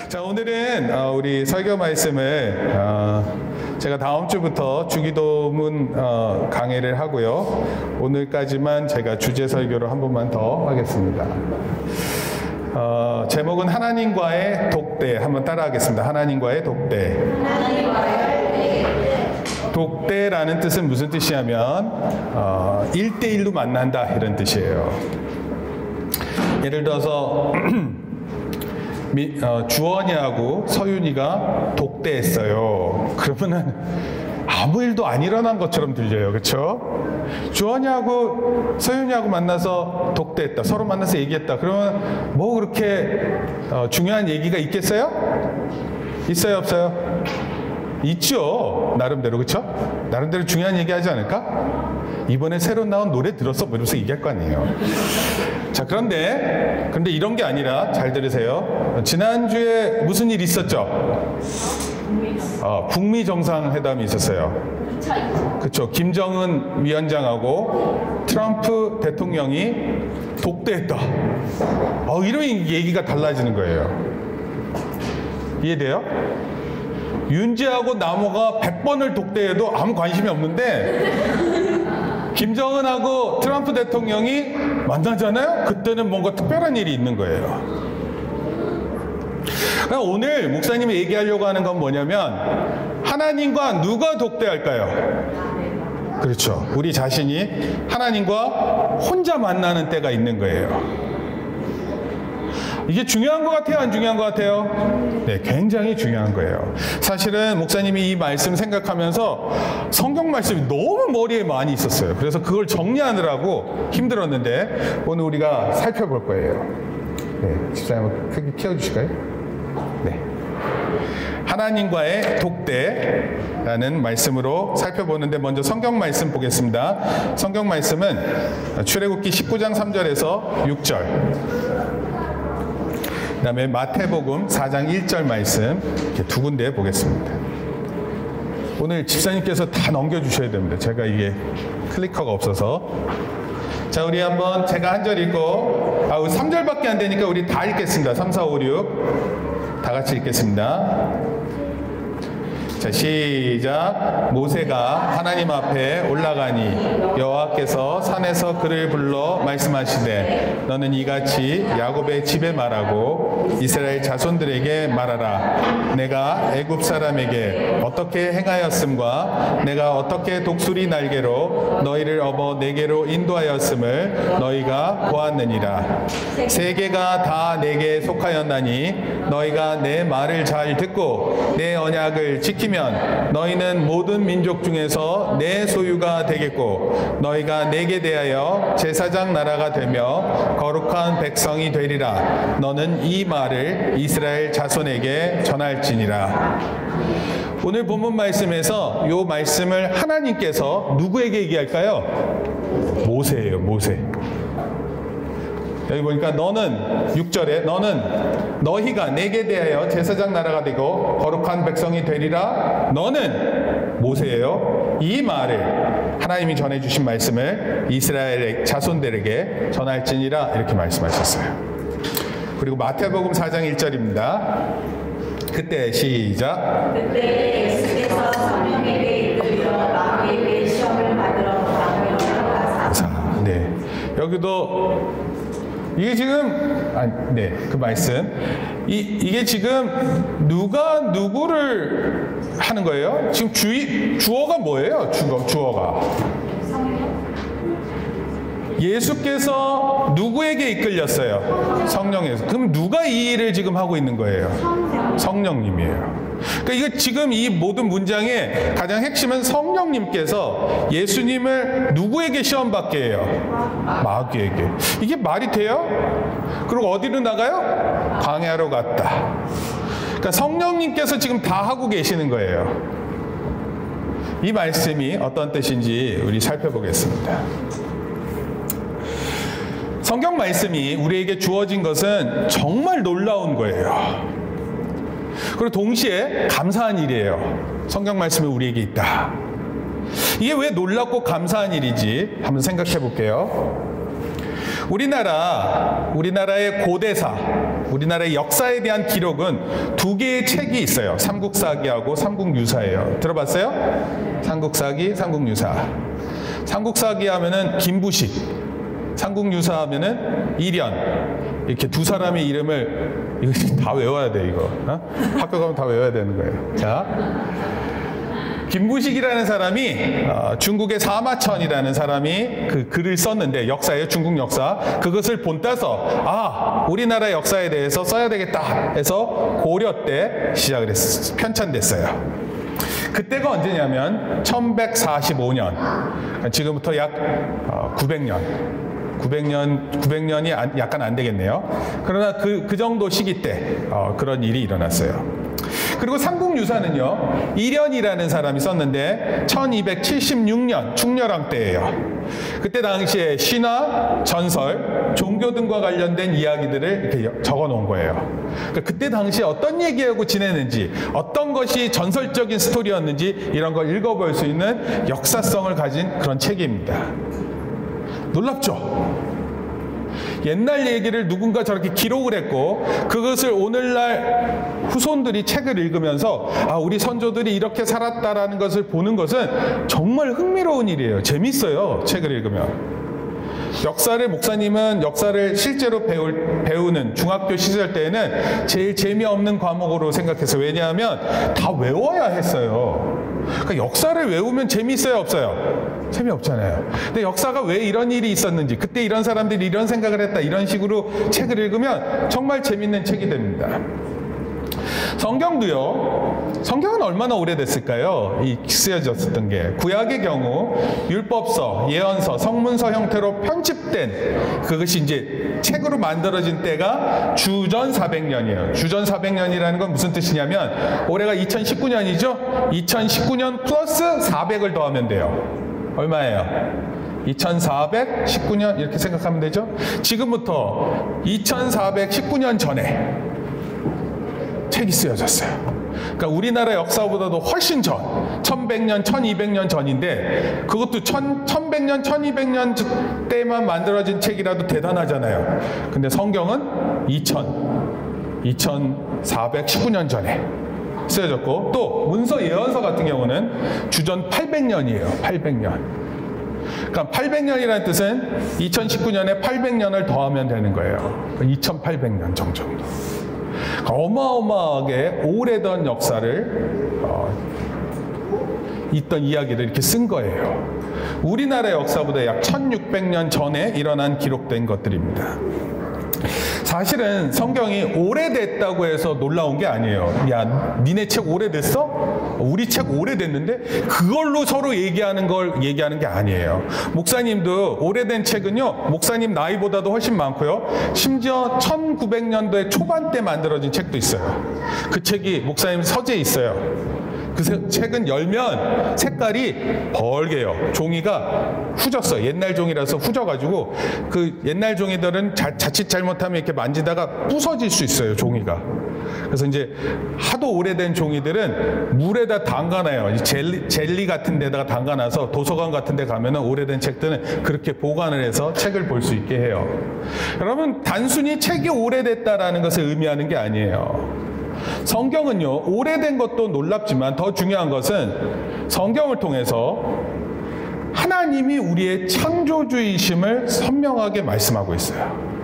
자, 오늘은 우리 설교 말씀을 제가 다음 주부터 주기도문 강의를 하고요. 오늘까지만 제가 주제 설교를 한 번만 더 하겠습니다. 제목은 하나님과의 독대. 한번 따라하겠습니다. 하나님과의 독대. 독대라는 뜻은 무슨 뜻이냐면 1대1로 만난다 이런 뜻이에요. 예를 들어서 주원이하고 서윤이가 독대했어요. 그러면은 아무 일도 안 일어난 것처럼 들려요. 그렇죠? 주원이하고 서윤이하고 만나서 독대했다. 서로 만나서 얘기했다. 그러면 뭐 그렇게 중요한 얘기가 있겠어요? 있어요, 없어요? 있죠. 나름대로. 그렇죠? 나름대로 중요한 얘기 하지 않을까? 이번에 새로 나온 노래 들었어? 뭐 이러면서 얘기할 거 아니에요. 자, 그런데 이런 게 아니라 잘 들으세요. 지난주에 무슨 일 있었죠? 북미 정상회담이 있었어요. 그렇죠. 김정은 위원장하고 트럼프 대통령이 독대했다. 이런 얘기가 달라지는 거예요. 이해돼요? 윤재하고 남호가 100번을 독대해도 아무 관심이 없는데 김정은하고 트럼프 대통령이 만나잖아요? 그때는 뭔가 특별한 일이 있는 거예요. 오늘 목사님이 얘기하려고 하는 건 뭐냐면 하나님과 누가 독대할까요? 그렇죠. 우리 자신이 하나님과 혼자 만나는 때가 있는 거예요. 이게 중요한 것 같아요? 안 중요한 것 같아요? 네, 굉장히 중요한 거예요. 사실은 목사님이 이 말씀 생각하면서 성경 말씀이 너무 머리에 많이 있었어요. 그래서 그걸 정리하느라고 힘들었는데 오늘 우리가 살펴볼 거예요. 네, 집사님 크게 키워주실까요? 네. 하나님과의 독대라는 말씀으로 살펴보는데 먼저 성경 말씀 보겠습니다. 성경 말씀은 출애굽기 19장 3절에서 6절, 그 다음에 마태복음 4장 1절 말씀, 이렇게 두 군데 보겠습니다. 오늘 집사님께서 다 넘겨주셔야 됩니다. 제가 이게 클리커가 없어서. 자, 우리 한번 제가 한 절 읽고 3절밖에 안 되니까 우리 다 읽겠습니다. 3, 4, 5, 6 다 같이 읽겠습니다. 자, 시작. 모세가 하나님 앞에 올라가니 여호와께서 산에서 그를 불러 말씀하시되 너는 이같이 야곱의 집에 말하고 이스라엘 자손들에게 말하라. 내가 애굽 사람에게 어떻게 행하였음과 내가 어떻게 독수리 날개로 너희를 업어 내게로 인도하였음을 너희가 보았느니라. 세계가 다 내게 속하였나니 너희가 내 말을 잘 듣고 내 언약을 지키면 너희는 모든 민족 중에서 내 소유가 되겠고 너희가 내게 대하여 제사장 나라가 되며 거룩한 백성이 되리라. 너는 이 말을 이스라엘 자손에게 전할지니라. 오늘 본문 말씀에서 이 말씀을 하나님께서 누구에게 얘기할까요? 모세예요. 모세. 여기 보니까 너는 6절에 너희가 내게 대하여 제사장 나라가 되고 거룩한 백성이 되리라. 너는 모세예요. 이 말을 하나님이 전해주신 말씀을 이스라엘의 자손들에게 전할지니라 이렇게 말씀하셨어요. 그리고 마태복음 4장 1절입니다. 그때 시작. 그때 예수께서 성령에게 이끌려 마귀에게 시험을 받으러 가사. 네, 여기도 이게 지금 그 말씀 이게 지금 누가 누구를 하는 거예요? 지금 주어가 뭐예요? 주어가 예수께서 누구에게 이끌렸어요? 성령에서. 그럼 누가 이 일을 지금 하고 있는 거예요? 성령님이에요. 그러니까 이거 지금 이 모든 문장의 가장 핵심은 성령님께서 예수님을 누구에게 시험받게 해요? 마귀에게. 이게 말이 돼요? 그리고 어디로 나가요? 광야로 갔다. 그러니까 성령님께서 지금 다 하고 계시는 거예요. 이 말씀이 어떤 뜻인지 우리 살펴보겠습니다. 성경 말씀이 우리에게 주어진 것은 정말 놀라운 거예요. 그리고 동시에 감사한 일이에요. 성경 말씀이 우리에게 있다. 이게 왜 놀랍고 감사한 일이지? 한번 생각해 볼게요. 우리나라의 고대사, 우리나라의 역사에 대한 기록은 두 개의 책이 있어요. 삼국사기하고 삼국유사예요. 들어봤어요? 삼국사기, 삼국유사. 삼국사기 하면은 김부식, 삼국유사 하면은 이련. 이렇게 두 사람의 이름을 이거 다 외워야 돼, 이거. 학교 가면 다 외워야 되는 거예요. 자, 김부식이라는 사람이 중국의 사마천이라는 사람이 그 글을 썼는데, 역사예요, 중국 역사. 그것을 본따서 우리나라 역사에 대해서 써야 되겠다 해서 고려 때 시작을 했어요. 편찬됐어요. 그때가 언제냐면 1145년, 지금부터 약 900년이 약간 안 되겠네요. 그러나 그 정도 시기 때 그런 일이 일어났어요. 그리고 삼국유사는요, 이련이라는 사람이 썼는데 1276년 충렬왕 때예요. 그때 당시에 신화, 전설, 종교 등과 관련된 이야기들을 이렇게 적어 놓은 거예요. 그러니까 그때 당시에 어떤 얘기하고 지내는지, 어떤 것이 전설적인 스토리였는지 이런 걸 읽어볼 수 있는 역사성을 가진 그런 책입니다. 놀랍죠? 옛날 얘기를 누군가 저렇게 기록을 했고, 그것을 오늘날 후손들이 책을 읽으면서 우리 선조들이 이렇게 살았다라는 것을 보는 것은 정말 흥미로운 일이에요. 재밌어요, 책을 읽으면. 역사를, 목사님은 역사를 실제로 배우는 중학교 시절 때에는 제일 재미없는 과목으로 생각했어요. 왜냐하면 다 외워야 했어요. 그러니까 역사를 외우면 재미있어요, 없어요? 재미없잖아요. 근데 역사가 왜 이런 일이 있었는지, 그때 이런 사람들이 이런 생각을 했다, 이런 식으로 책을 읽으면 정말 재밌는 책이 됩니다. 성경도요, 성경은 얼마나 오래됐을까요? 쓰여졌었던 게. 구약의 경우 율법서, 예언서, 성문서 형태로 편집된 그것이 이제 책으로 만들어진 때가 주전 400년이에요. 주전 400년이라는 건 무슨 뜻이냐면, 올해가 2019년이죠? 2019년 플러스 400을 더하면 돼요. 얼마예요? 2419년 이렇게 생각하면 되죠? 지금부터 2419년 전에 책이 쓰여졌어요. 그러니까 우리나라 역사보다도 훨씬 전, 1100년, 1200년 전인데, 그것도 1100년, 1200년 때만 만들어진 책이라도 대단하잖아요. 근데 성경은 2419년 전에 쓰여졌고, 또 문서 예언서 같은 경우는 주전 800년이에요. 800년. 그러니까 800년이라는 뜻은 2019년에 800년을 더하면 되는 거예요. 2800년 정도. 어마어마하게 오래된 역사를 있던 이야기를 이렇게 쓴 거예요. 우리나라 역사보다 약 1600년 전에 일어난 기록된 것들입니다. 사실은 성경이 오래됐다고 해서 놀라운 게 아니에요. 야, 니네 책 오래됐어? 우리 책 오래됐는데? 그걸로 서로 얘기하는 게 아니에요. 목사님도 오래된 책은요, 목사님 나이보다도 훨씬 많고요. 심지어 1900년도에 초반 때 만들어진 책도 있어요. 그 책이 목사님 서재에 있어요. 그 책은 열면 색깔이 벌게요. 종이가 후졌어요. 옛날 종이라서 후져가지고, 그 옛날 종이들은 자칫 잘못하면 이렇게 만지다가 부서질 수 있어요, 종이가. 그래서 이제 하도 오래된 종이들은 물에다 담가놔요. 젤리 같은 데다가 담가놔서 도서관 같은 데 가면은 오래된 책들은 그렇게 보관을 해서 책을 볼 수 있게 해요. 여러분, 단순히 책이 오래됐다라는 것을 의미하는 게 아니에요. 성경은요, 오래된 것도 놀랍지만 더 중요한 것은 성경을 통해서 하나님이 우리의 창조주이심을 선명하게 말씀하고 있어요.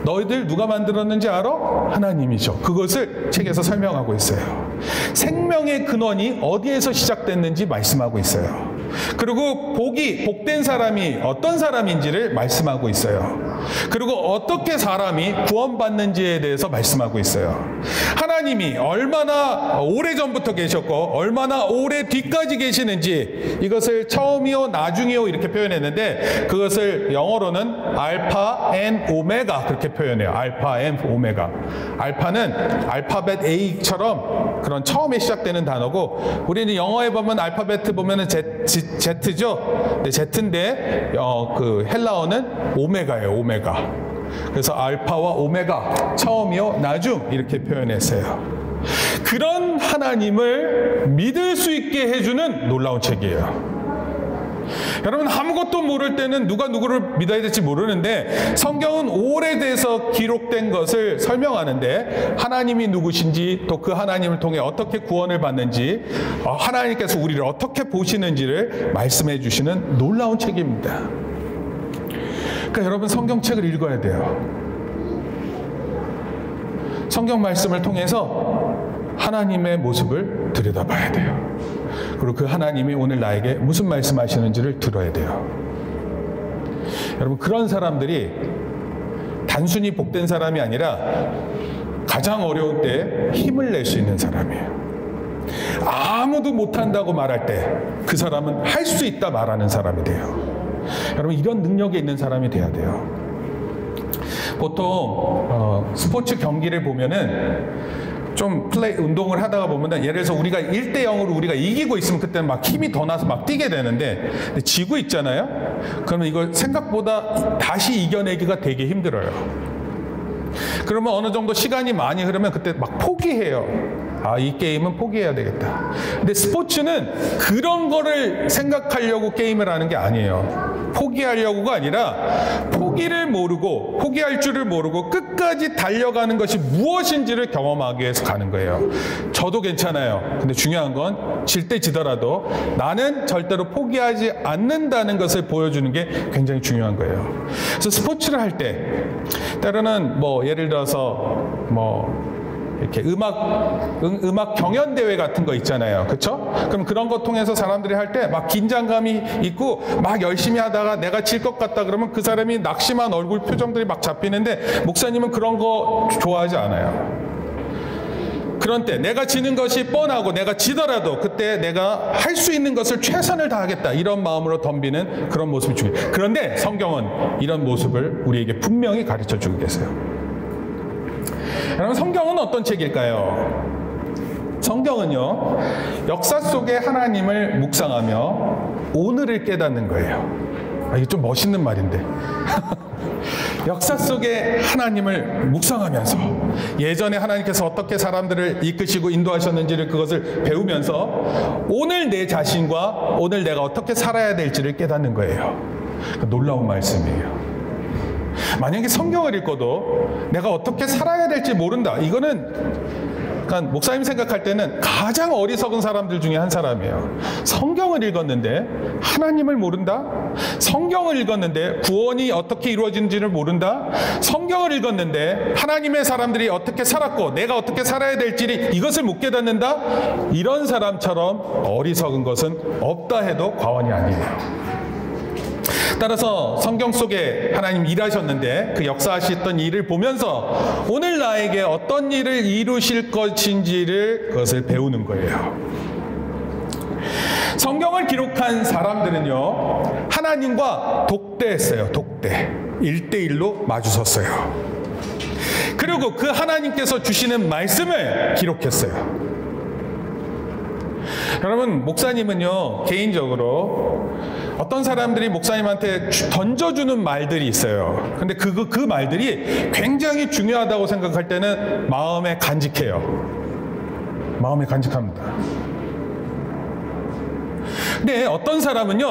너희들 누가 만들었는지 알아? 하나님이죠. 그것을 책에서 설명하고 있어요. 생명의 근원이 어디에서 시작됐는지 말씀하고 있어요. 그리고 복된 사람이 어떤 사람인지를 말씀하고 있어요. 그리고 어떻게 사람이 구원받는지에 대해서 말씀하고 있어요. 하나님이 얼마나 오래전부터 계셨고 얼마나 오래 뒤까지 계시는지, 이것을 처음이요 나중이요 이렇게 표현했는데, 그것을 영어로는 알파 앤 오메가 그렇게 표현해요. 알파 앤 오메가. 알파는 알파벳 A처럼 그런 처음에 시작되는 단어고, 우리는 영어에 보면 알파벳 보면은 Z죠. 근데 Z인데 그 헬라어는 오메가예요. 오메가. 그래서 알파와 오메가, 처음이요 나중 이렇게 표현했어요. 그런 하나님을 믿을 수 있게 해주는 놀라운 책이에요. 여러분, 아무것도 모를 때는 누가 누구를 믿어야 될지 모르는데 성경은 오래돼서 기록된 것을 설명하는데 하나님이 누구신지, 또 그 하나님을 통해 어떻게 구원을 받는지, 하나님께서 우리를 어떻게 보시는지를 말씀해 주시는 놀라운 책입니다. 그러니까 여러분, 성경책을 읽어야 돼요. 성경 말씀을 통해서 하나님의 모습을 들여다봐야 돼요. 그리고 그 하나님이 오늘 나에게 무슨 말씀하시는지를 들어야 돼요. 여러분, 그런 사람들이 단순히 복된 사람이 아니라 가장 어려운 때 힘을 낼 수 있는 사람이에요. 아무도 못한다고 말할 때 그 사람은 할 수 있다 말하는 사람이 돼요. 여러분, 이런 능력이 있는 사람이 돼야 돼요. 보통 스포츠 경기를 보면은 좀 운동을 하다가 보면 예를 들어서 우리가 1대 0으로 우리가 이기고 있으면 그때는 막 힘이 더 나서 막 뛰게 되는데, 지고 있잖아요? 그러면 이걸 생각보다 다시 이겨내기가 되게 힘들어요. 그러면 어느 정도 시간이 많이 흐르면 그때 막 포기해요. 이 게임은 포기해야 되겠다. 근데 스포츠는 그런 거를 생각하려고 게임을 하는 게 아니에요. 포기하려고가 아니라 포기를 모르고, 포기할 줄을 모르고 끝까지 달려가는 것이 무엇인지를 경험하기 위해서 가는 거예요. 저도 괜찮아요. 근데 중요한 건 질 때 지더라도 나는 절대로 포기하지 않는다는 것을 보여주는 게 굉장히 중요한 거예요. 그래서 스포츠를 할 때 때로는 예를 들어서 이렇게 음악 경연 대회 같은 거 있잖아요. 그렇죠? 그럼 그런 거 통해서 사람들이 할 때 막 긴장감이 있고 막 열심히 하다가 내가 질 것 같다 그러면 그 사람이 낙심한 얼굴 표정들이 막 잡히는데, 목사님은 그런 거 좋아하지 않아요. 그런 때 내가 지는 것이 뻔하고 내가 지더라도 그때 내가 할 수 있는 것을 최선을 다하겠다, 이런 마음으로 덤비는 그런 모습이 중요해요. 그런데 성경은 이런 모습을 우리에게 분명히 가르쳐주고 계세요. 여러분, 성경은 어떤 책일까요? 성경은요, 역사 속의 하나님을 묵상하며 오늘을 깨닫는 거예요. 이게 좀 멋있는 말인데. 역사 속의 하나님을 묵상하면서 예전에 하나님께서 어떻게 사람들을 이끄시고 인도하셨는지를, 그것을 배우면서 오늘 내 자신과 오늘 내가 어떻게 살아야 될지를 깨닫는 거예요. 놀라운 말씀이에요. 만약에 성경을 읽고도 내가 어떻게 살아야 될지 모른다, 이거는 그러니까 목사님 생각할 때는 가장 어리석은 사람들 중에 한 사람이에요. 성경을 읽었는데 하나님을 모른다? 성경을 읽었는데 구원이 어떻게 이루어지는지를 모른다? 성경을 읽었는데 하나님의 사람들이 어떻게 살았고 내가 어떻게 살아야 될지 이것을 못 깨닫는다? 이런 사람처럼 어리석은 것은 없다 해도 과언이 아니에요. 따라서 성경 속에 하나님 일하셨는데 그 역사하셨던 일을 보면서 오늘 나에게 어떤 일을 이루실 것인지를, 그것을 배우는 거예요. 성경을 기록한 사람들은요, 하나님과 독대했어요. 독대. 1대1로 마주섰어요. 그리고 그 하나님께서 주시는 말씀을 기록했어요. 여러분, 목사님은요, 개인적으로 어떤 사람들이 목사님한테 던져주는 말들이 있어요. 근데 그 말들이 굉장히 중요하다고 생각할 때는 마음에 간직해요. 마음에 간직합니다. 근데 어떤 사람은요,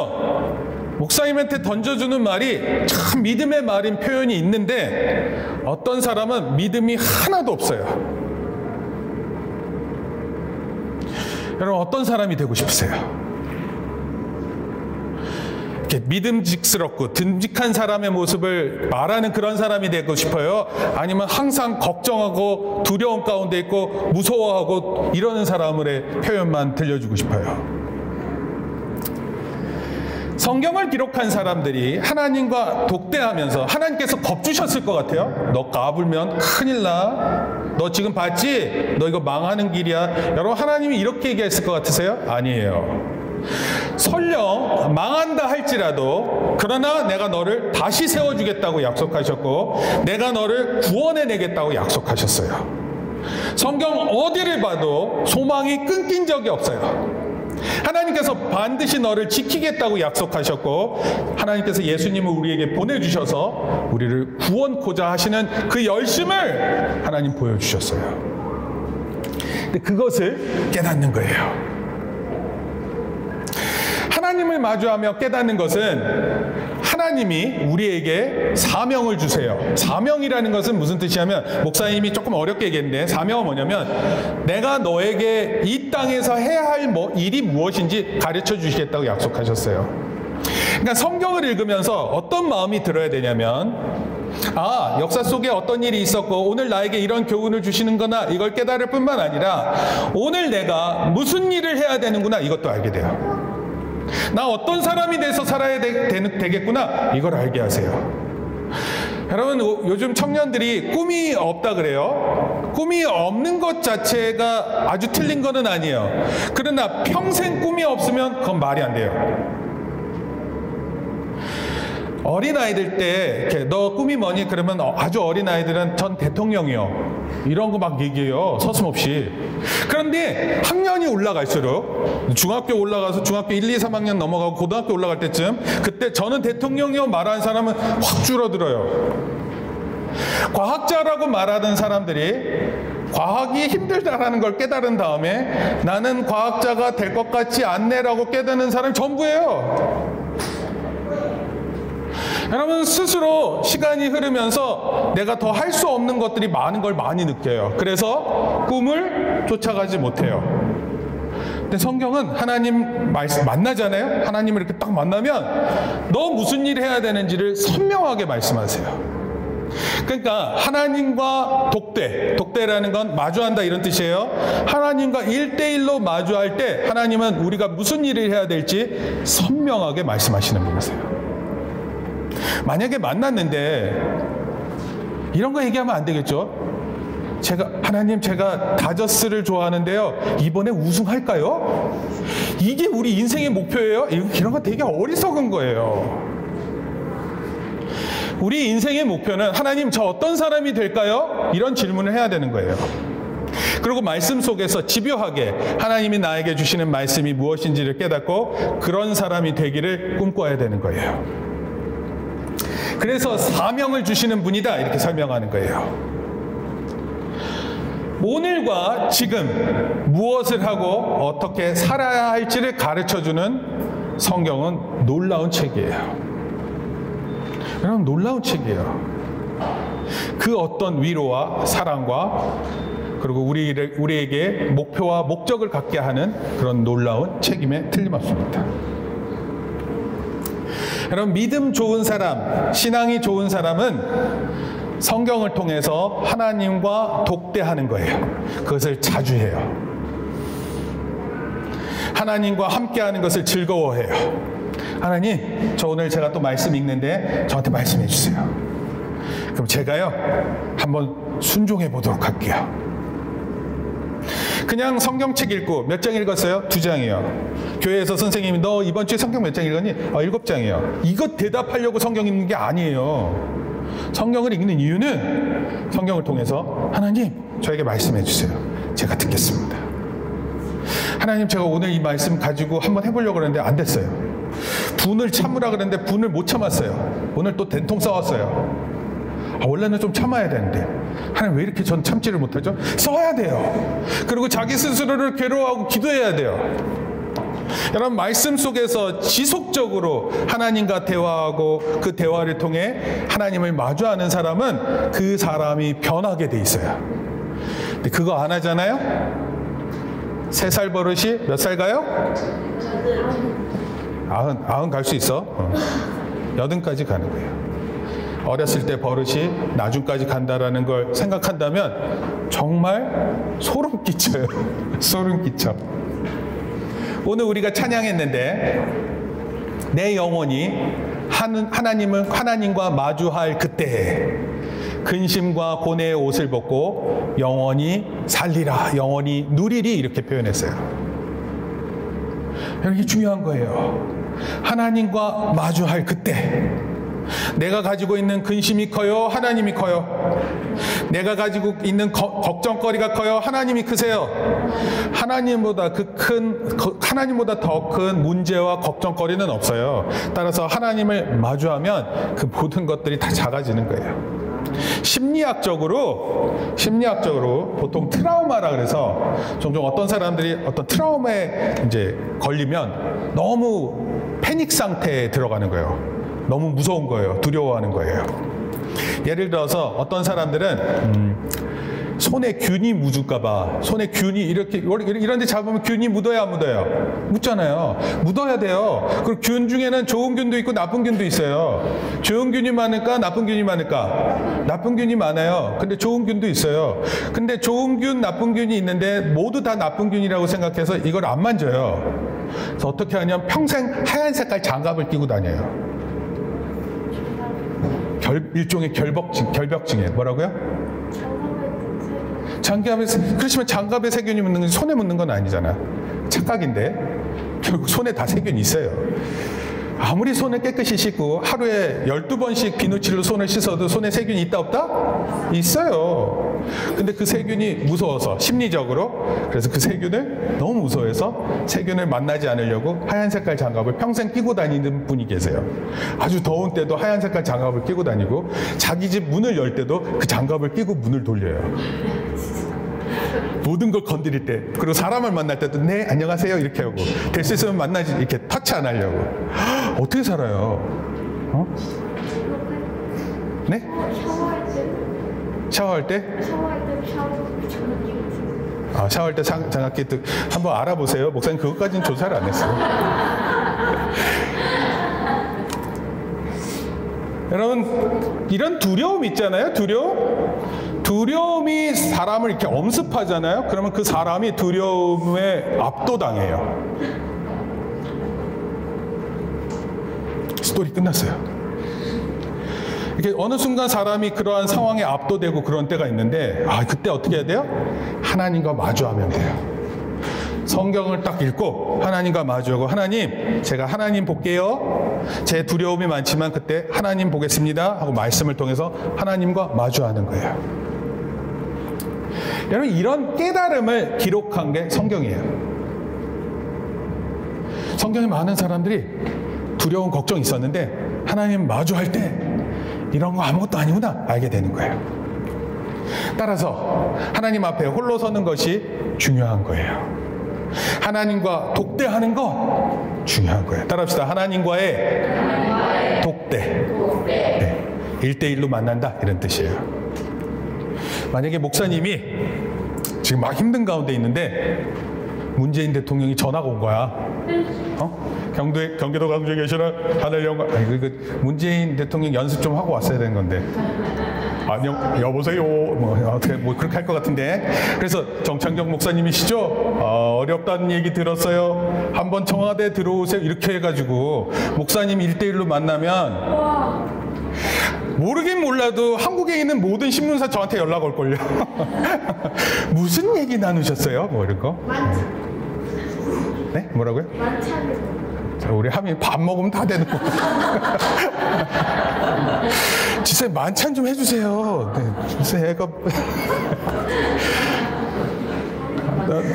목사님한테 던져주는 말이 참 믿음의 말인 표현이 있는데 어떤 사람은 믿음이 하나도 없어요. 여러분, 어떤 사람이 되고 싶으세요? 이렇게 믿음직스럽고 듬직한 사람의 모습을 말하는 그런 사람이 되고 싶어요? 아니면 항상 걱정하고 두려움 가운데 있고 무서워하고 이러는 사람의 표현만 들려주고 싶어요? 성경을 기록한 사람들이 하나님과 독대하면서 하나님께서 겁주셨을 것 같아요. 너 까불면 큰일 나. 너 지금 봤지? 너 이거 망하는 길이야. 여러분, 하나님이 이렇게 얘기했을 것 같으세요? 아니에요. 설령 망한다 할지라도 그러나 내가 너를 다시 세워주겠다고 약속하셨고 내가 너를 구원해내겠다고 약속하셨어요. 성경 어디를 봐도 소망이 끊긴 적이 없어요. 하나님께서 반드시 너를 지키겠다고 약속하셨고 하나님께서 예수님을 우리에게 보내주셔서 우리를 구원코자 하시는 그 열심을 하나님 보여주셨어요. 근데 그것을 깨닫는 거예요. 하나님을 하나님을 마주하며 깨닫는 것은 하나님이 우리에게 사명을 주세요. 사명이라는 것은 무슨 뜻이냐면, 목사님이 조금 어렵게 얘기했는데, 사명은 뭐냐면 내가 너에게 이 땅에서 해야 할 일이 무엇인지 가르쳐 주시겠다고 약속하셨어요. 그러니까 성경을 읽으면서 어떤 마음이 들어야 되냐면, 역사 속에 어떤 일이 있었고 오늘 나에게 이런 교훈을 주시는 거나 이걸 깨달을 뿐만 아니라 오늘 내가 무슨 일을 해야 되는구나, 이것도 알게 돼요. 나 어떤 사람이 돼서 살아야 되겠구나, 이걸 알게 하세요. 여러분, 요즘 청년들이 꿈이 없다 그래요. 꿈이 없는 것 자체가 아주 틀린 거는 아니에요. 그러나 평생 꿈이 없으면 그건 말이 안 돼요. 어린아이들 때 너 꿈이 뭐니? 그러면 아주 어린아이들은 전 대통령이요, 이런 거 막 얘기해요, 서슴없이. 그런데 학년이 올라갈수록, 중학교 올라가서 중학교 1, 2, 3학년 넘어가고 고등학교 올라갈 때쯤, 그때 저는 대통령이요 말하는 사람은 확 줄어들어요. 과학자라고 말하던 사람들이 과학이 힘들다라는 걸 깨달은 다음에 나는 과학자가 될 것 같지 않네라고 깨닫는 사람이 전부예요. 여러분, 스스로 시간이 흐르면서 내가 더 할 수 없는 것들이 많은 걸 많이 느껴요. 그래서 꿈을 쫓아가지 못해요. 근데 성경은 하나님 말씀 만나잖아요. 하나님을 이렇게 딱 만나면 너 무슨 일 해야 되는지를 선명하게 말씀하세요. 그러니까 하나님과 독대라는 건 마주한다, 이런 뜻이에요. 하나님과 1대1로 마주할 때 하나님은 우리가 무슨 일을 해야 될지 선명하게 말씀하시는 분이세요. 만약에 만났는데 이런 거 얘기하면 안 되겠죠. 하나님, 제가 다저스를 좋아하는데요, 이번에 우승할까요? 이게 우리 인생의 목표예요? 이런 거 되게 어리석은 거예요. 우리 인생의 목표는 하나님, 저 어떤 사람이 될까요? 이런 질문을 해야 되는 거예요. 그리고 말씀 속에서 집요하게 하나님이 나에게 주시는 말씀이 무엇인지를 깨닫고 그런 사람이 되기를 꿈꿔야 되는 거예요. 그래서 사명을 주시는 분이다, 이렇게 설명하는 거예요. 오늘과 지금 무엇을 하고 어떻게 살아야 할지를 가르쳐주는 성경은 놀라운 책이에요. 여러분, 놀라운 책이에요. 그 어떤 위로와 사랑과 그리고 우리에게 목표와 목적을 갖게 하는 그런 놀라운 책임에 틀림없습니다. 여러분, 믿음 좋은 사람, 신앙이 좋은 사람은 성경을 통해서 하나님과 독대하는 거예요. 그것을 자주 해요. 하나님과 함께하는 것을 즐거워해요. 하나님, 저 오늘 제가 또 말씀 읽는데 저한테 말씀해 주세요. 그럼 제가요 한번 순종해 보도록 할게요. 그냥 성경책 읽고 몇 장 읽었어요? 2장이요. 교회에서 선생님이 너 이번 주에 성경 몇 장 읽었니? 7장이요. 이거 대답하려고 성경 읽는 게 아니에요. 성경을 읽는 이유는 성경을 통해서 하나님, 저에게 말씀해 주세요. 제가 듣겠습니다. 하나님, 제가 오늘 이 말씀 가지고 한번 해보려고 그랬는데 안 됐어요. 분을 참으라 그랬는데 분을 못 참았어요. 오늘 또 된통 싸웠어요. 원래는 좀 참아야 되는데 하나님, 왜 이렇게 전 참지를 못하죠? 써야 돼요. 그리고 자기 스스로를 괴로워하고 기도해야 돼요. 여러분, 말씀 속에서 지속적으로 하나님과 대화하고 그 대화를 통해 하나님을 마주하는 사람은 그 사람이 변하게 돼 있어요. 근데 그거 안 하잖아요? 3살 버릇이 몇 살 가요? 90 갈 수 있어. 80까지 가는 거예요. 어렸을 때 버릇이 나중까지 간다라는 걸 생각한다면 정말 소름 끼쳐요. 소름 끼쳐. 오늘 우리가 찬양했는데 내 영혼이 하나님과 마주할 그때에 근심과 고뇌의 옷을 벗고 영원히 살리라, 영원히 누리리, 이렇게 표현했어요. 이게 중요한 거예요. 하나님과 마주할 그때 내가 가지고 있는 근심이 커요? 하나님이 커요? 내가 가지고 있는 걱정거리가 커요? 하나님이 크세요? 하나님보다 더 큰 문제와 걱정거리는 없어요. 따라서 하나님을 마주하면 그 모든 것들이 다 작아지는 거예요. 심리학적으로 보통 트라우마라 그래서 종종 어떤 사람들이 어떤 트라우마에 이제 걸리면 너무 패닉 상태에 들어가는 거예요. 너무 무서운 거예요. 두려워하는 거예요. 예를 들어서 어떤 사람들은 손에 균이 묻을까봐, 손에 균이 이런 데 잡으면 균이 묻어야 안 묻어요? 묻잖아요. 묻어야 돼요. 그리고 균 중에는 좋은 균도 있고 나쁜 균도 있어요. 좋은 균이 많을까? 나쁜 균이 많을까? 나쁜 균이 많아요. 근데 좋은 균도 있어요. 근데 좋은 균, 나쁜 균이 있는데 모두 다 나쁜 균이라고 생각해서 이걸 안 만져요. 그래서 어떻게 하냐면 평생 하얀 색깔 장갑을 끼고 다녀요. 일종의 결벽증이에요. 뭐라고요? 그렇지만 장갑에 세균이 묻는 건 손에 묻는 건 아니잖아. 착각인데 결국 손에 다 세균이 있어요. 아무리 손을 깨끗이 씻고 하루에 12번씩 비누칠로 손을 씻어도 손에 세균이 있다 없다? 있어요. 근데 그 세균이 무서워서 심리적으로, 그래서 그 세균을 너무 무서워해서 세균을 만나지 않으려고 하얀 색깔 장갑을 평생 끼고 다니는 분이 계세요. 아주 더운 때도 하얀 색깔 장갑을 끼고 다니고 자기 집 문을 열 때도 그 장갑을 끼고 문을 돌려요. 모든 걸 건드릴 때, 그리고 사람을 만날 때도 네 안녕하세요 이렇게 하고, 될 수 있으면 만나지 이렇게 터치 안 하려고. 어떻게 살아요? 어? 네? 샤워할 때? 샤워할 때 장갑 끼 한번 알아보세요. 목사님 그것까지는 조사를 안 했어요. 여러분, 이런 두려움 있잖아요. 두려움이 사람을 이렇게 엄습하잖아요. 그러면 그 사람이 두려움에 압도당해요. 스토리 끝났어요. 이렇게 어느 순간 사람이 그러한 상황에 압도되고 그런 때가 있는데, 그때 어떻게 해야 돼요? 하나님과 마주하면 돼요. 성경을 딱 읽고 하나님과 마주하고, 하나님, 제가 하나님 볼게요. 제 두려움이 많지만 그때 하나님 보겠습니다 하고 말씀을 통해서 하나님과 마주하는 거예요. 여러분, 이런 깨달음을 기록한 게 성경이에요. 성경에 많은 사람들이 두려운 걱정이 있었는데 하나님 마주할 때 이런 거 아무것도 아니구나 알게 되는 거예요. 따라서 하나님 앞에 홀로 서는 것이 중요한 거예요. 하나님과 독대하는 거 중요한 거예요. 따라합시다. 하나님과의 독대. 네. 1대1로 만난다 이런 뜻이에요. 만약에 목사님이 지금 막 힘든 가운데 있는데 문재인 대통령이 전화가 온 거야. 경기도 광주에 계시는 하늘 영광. 문재인 대통령 연습 좀 하고 왔어야 되는 건데. 여보세요. 어떻게 그렇게 할 것 같은데. 그래서 정창정 목사님이시죠? 어렵다는 얘기 들었어요. 한번 청와대 들어오세요. 이렇게 해가지고 목사님 1대1로 만나면 모르긴 몰라도 한국에 있는 모든 신문사 저한테 연락 올걸요. 무슨 얘기 나누셨어요? 뭐 이런 거? 네? 뭐라고요? 자, 우리 하민 밥 먹으면 다 되는 거. 진짜 만찬 좀 해주세요. 네, 제가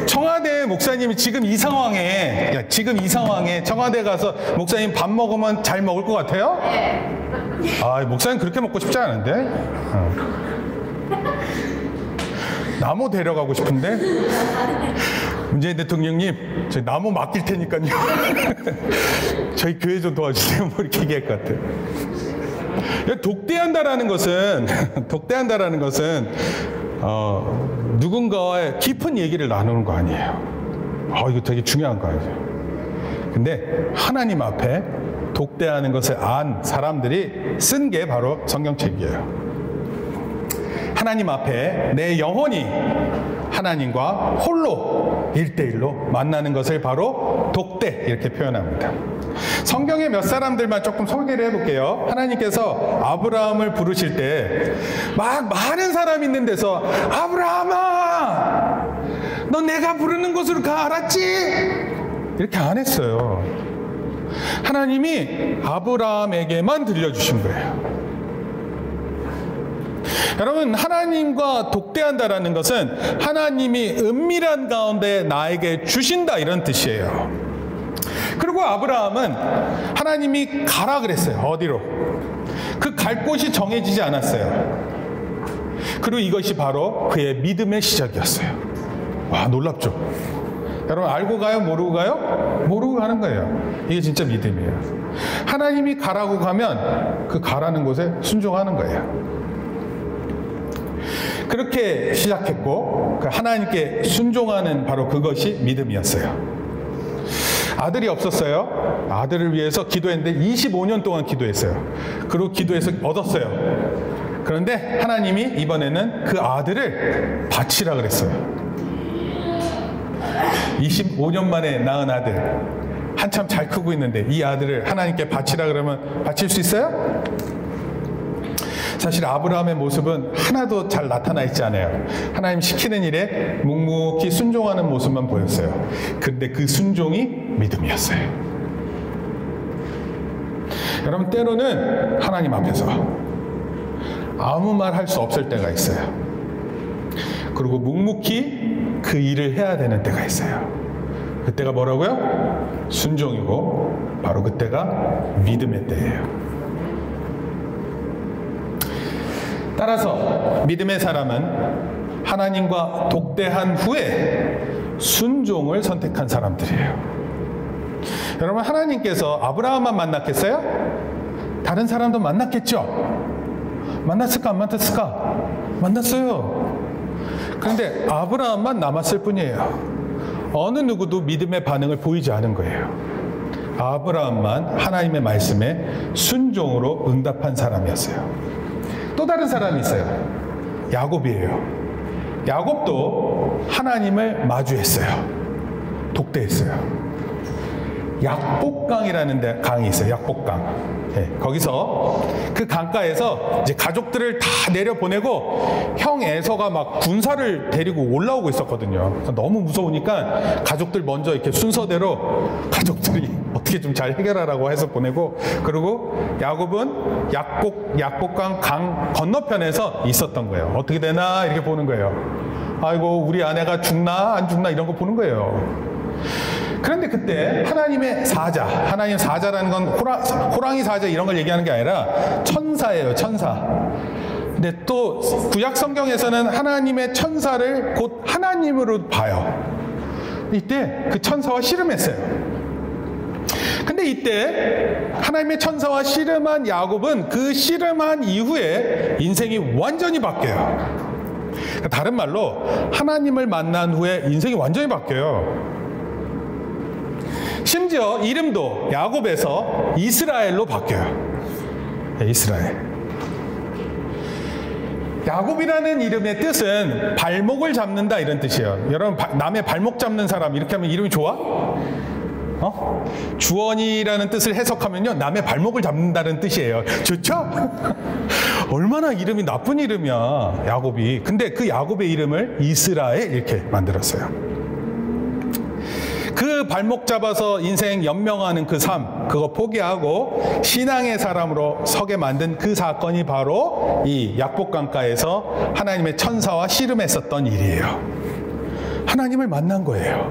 청와대 목사님이 지금 이 상황에 청와대 가서 목사님 밥 먹으면 잘 먹을 것 같아요? 목사님 그렇게 먹고 싶지 않은데? 나무 데려가고 싶은데? 문재인 대통령님, 저희 나무 맡길 테니까요. 저희 교회 좀 도와주세요. 뭐 이렇게 얘기할 것 같아요. 독대한다라는 것은 누군가와의 깊은 얘기를 나누는 거 아니에요. 이거 되게 중요한 거 아니에요. 근데 하나님 앞에 독대하는 것을 안 사람들이 쓴 게 바로 성경책이에요. 하나님 앞에 내 영혼이 하나님과 홀로 1대1로 만나는 것을 바로 독대 이렇게 표현합니다. 성경의 몇 사람들만 조금 소개를 해볼게요. 하나님께서 아브라함을 부르실 때 막 많은 사람이 있는 데서 아브라함아 너 내가 부르는 곳으로 가 알았지? 이렇게 안 했어요. 하나님이 아브라함에게만 들려주신 거예요. 여러분, 하나님과 독대한다라는 것은 하나님이 은밀한 가운데 나에게 주신다 이런 뜻이에요. 그리고 아브라함은 하나님이 가라 그랬어요. 어디로? 그 갈 곳이 정해지지 않았어요. 그리고 이것이 바로 그의 믿음의 시작이었어요. 와, 놀랍죠? 여러분 알고 가요? 모르고 가요? 모르고 가는 거예요. 이게 진짜 믿음이에요. 하나님이 가라고 가면 그 가라는 곳에 순종하는 거예요. 그렇게 시작했고 하나님께 순종하는 바로 그것이 믿음이었어요. 아들이 없었어요. 아들을 위해서 기도했는데 25년 동안 기도했어요. 그리고 기도해서 얻었어요. 그런데 하나님이 이번에는 그 아들을 바치라 그랬어요. 25년 만에 낳은 아들, 한참 잘 크고 있는데 이 아들을 하나님께 바치라 그러면 바칠 수 있어요? 사실 아브라함의 모습은 하나도 잘 나타나 있지 않아요. 하나님 시키는 일에 묵묵히 순종하는 모습만 보였어요. 그런데 그 순종이 믿음이었어요. 여러분, 때로는 하나님 앞에서 아무 말 할 수 없을 때가 있어요. 그리고 묵묵히 그 일을 해야 되는 때가 있어요. 그때가 뭐라고요? 순종이고 바로 그때가 믿음의 때예요. 따라서 믿음의 사람은 하나님과 독대한 후에 순종을 선택한 사람들이에요. 여러분, 하나님께서 아브라함만 만났겠어요? 다른 사람도 만났겠죠? 만났을까 안 만났을까? 만났어요. 그런데 아브라함만 남았을 뿐이에요. 어느 누구도 믿음의 반응을 보이지 않은 거예요. 아브라함만 하나님의 말씀에 순종으로 응답한 사람이었어요. 또 다른 사람이 있어요. 야곱이에요. 야곱도 하나님을 마주했어요. 독대했어요. 약복강이라는 강이 있어요. 약복강. 네, 거기서 그 강가에서 이제 가족들을 다 내려보내고 형 에서가 막 군사를 데리고 올라오고 있었거든요. 너무 무서우니까 가족들 먼저 이렇게 순서대로 가족들이 어떻게 좀 잘 해결하라고 해서 보내고, 그리고 야곱은 약복강 강 건너편에서 있었던 거예요. 어떻게 되나 이렇게 보는 거예요. 아이고, 우리 아내가 죽나 안 죽나 이런 거 보는 거예요. 그런데 그때 하나님의 사자, 하나님 사자라는 건 호랑이 사자 이런 걸 얘기하는 게 아니라 천사예요, 천사. 근데 또 구약 성경에서는 하나님의 천사를 곧 하나님으로 봐요. 이때 그 천사와 씨름했어요. 근데 이때 하나님의 천사와 씨름한 야곱은 그 씨름한 이후에 인생이 완전히 바뀌어요. 다른 말로 하나님을 만난 후에 인생이 완전히 바뀌어요. 심지어 이름도 야곱에서 이스라엘로 바뀌어요. 네, 이스라엘. 야곱이라는 이름의 뜻은 발목을 잡는다 이런 뜻이에요. 여러분, 남의 발목 잡는 사람 이렇게 하면 이름이 좋아? 주원이라는 뜻을 해석하면요, 남의 발목을 잡는다는 뜻이에요. 좋죠? 얼마나 이름이 나쁜 이름이야, 야곱이. 근데 그 야곱의 이름을 이스라엘 이렇게 만들었어요. 그 발목 잡아서 인생 연명하는 그 삶, 그거 포기하고 신앙의 사람으로 서게 만든 그 사건이 바로 이 약복강가에서 하나님의 천사와 씨름했었던 일이에요. 하나님을 만난 거예요.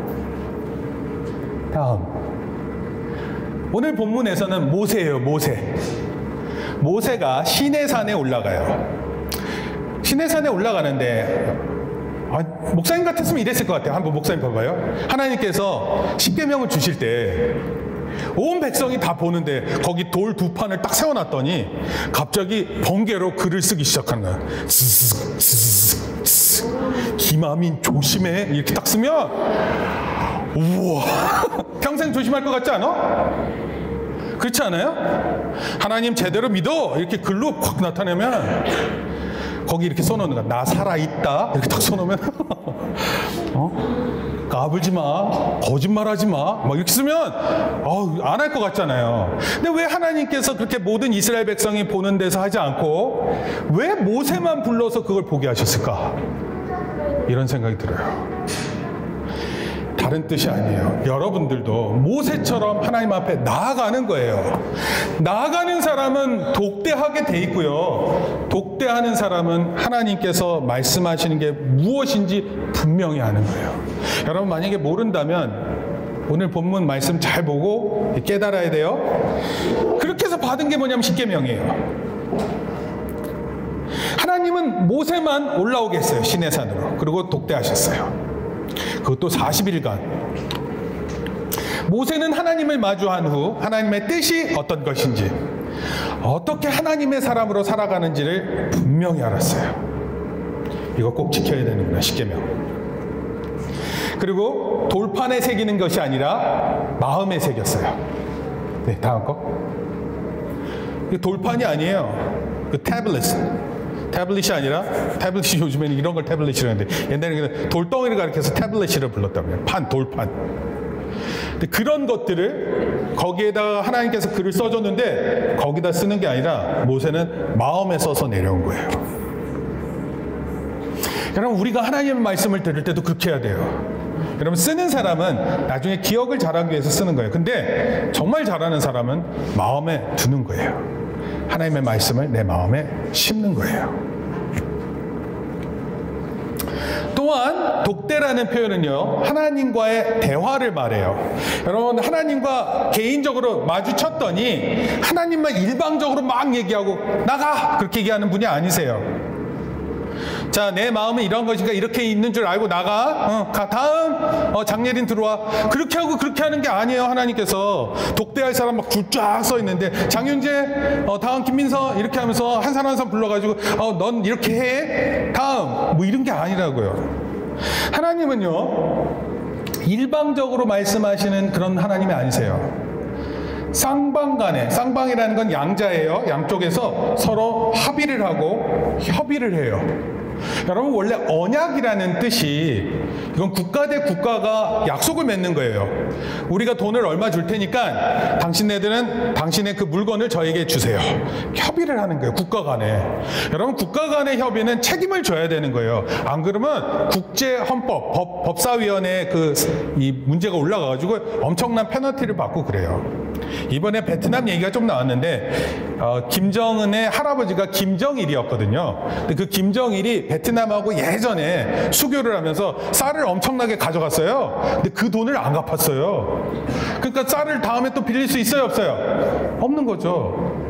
다음, 오늘 본문에서는 모세예요. 모세가 시내산에 올라가요. 시내산에 올라가는데 목사님 같았으면 이랬을 것 같아요. 한번 목사님 봐봐요. 하나님께서 십계명을 주실 때 온 백성이 다 보는데 거기 돌 두 판을 딱 세워놨더니 갑자기 번개로 글을 쓰기 시작하는 거야. 김아민 조심해 이렇게 딱 쓰면 우와, 평생 조심할 것 같지 않아? 그렇지 않아요? 하나님 제대로 믿어 이렇게 글로 확 나타내면 거기 이렇게 써놓는 거야. 나 살아있다 이렇게 딱 써놓으면 까불지 마, 거짓말하지 마 막 이렇게 쓰면 안 할 것 같잖아요. 근데 왜 하나님께서 그렇게 모든 이스라엘 백성이 보는 데서 하지 않고 왜 모세만 불러서 그걸 보게 하셨을까? 이런 생각이 들어요. 다른 뜻이 아니에요. 여러분들도 모세처럼 하나님 앞에 나아가는 거예요. 나아가는 사람은 독대하게 돼 있고요. 독대하는 사람은 하나님께서 말씀하시는 게 무엇인지 분명히 아는 거예요. 여러분, 만약에 모른다면 오늘 본문 말씀 잘 보고 깨달아야 돼요. 그렇게 해서 받은 게 뭐냐면 십계명이에요. 하나님은 모세만 올라오게 했어요. 시내산으로. 그리고 독대하셨어요. 그것도 40일간. 모세는 하나님을 마주한 후 하나님의 뜻이 어떤 것인지, 어떻게 하나님의 사람으로 살아가는지를 분명히 알았어요. 이거 꼭 지켜야 되는구나, 십계명. 그리고 돌판에 새기는 것이 아니라 마음에 새겼어요. 네, 다음 거. 돌판이 아니에요. 그 태블릿이 아니라, 태블릿이 요즘에는 이런 걸 태블릿이라고 하는데, 옛날에는 돌덩이를 가리켜서 태블릿이라고 불렀다고요. 돌판. 근데 그런 것들을 거기에다가 하나님께서 글을 써줬는데, 거기다 쓰는 게 아니라 모세는 마음에 써서 내려온 거예요. 여러분, 우리가 하나님의 말씀을 들을 때도 그렇게 해야 돼요. 여러분, 쓰는 사람은 나중에 기억을 잘하기 위해서 쓰는 거예요. 근데 정말 잘하는 사람은 마음에 두는 거예요. 하나님의 말씀을 내 마음에 심는 거예요. 또한 독대라는 표현은요, 하나님과의 대화를 말해요. 여러분, 하나님과 개인적으로 마주쳤더니 하나님만 일방적으로 막 얘기하고 나가! 그렇게 얘기하는 분이 아니세요. 자, 내 마음은 이런 것이니까 이렇게 있는 줄 알고 나가. 가, 다음. 장례린 들어와. 그렇게 하고 그렇게 하는 게 아니에요. 하나님께서 독대할 사람 막 줄 쫙 써 있는데, 장윤재, 다음 김민서 이렇게 하면서 한 사람 한 사람 불러가지고 넌 이렇게 해. 다음. 뭐 이런 게 아니라고요. 하나님은요, 일방적으로 말씀하시는 그런 하나님이 아니세요. 쌍방간에, 쌍방이라는 건 양자예요. 양쪽에서 서로 합의를 하고 협의를 해요. 여러분, 원래 언약이라는 뜻이, 이건 국가 대 국가가 약속을 맺는 거예요. 우리가 돈을 얼마 줄 테니까 당신네들은 당신의 그 물건을 저에게 주세요. 협의를 하는 거예요, 국가 간에. 여러분, 국가 간의 협의는 책임을 져야 되는 거예요. 안 그러면 국제헌법, 법사위원회에 이 문제가 올라가가지고 엄청난 페널티를 받고 그래요. 이번에 베트남 얘기가 좀 나왔는데, 김정은의 할아버지가 김정일이었거든요. 근데 그 김정일이 베트남하고 예전에 수교를 하면서 쌀을 엄청나게 가져갔어요. 근데 그 돈을 안 갚았어요. 그러니까 쌀을 다음에 또 빌릴 수 있어요, 없어요? 없는 거죠.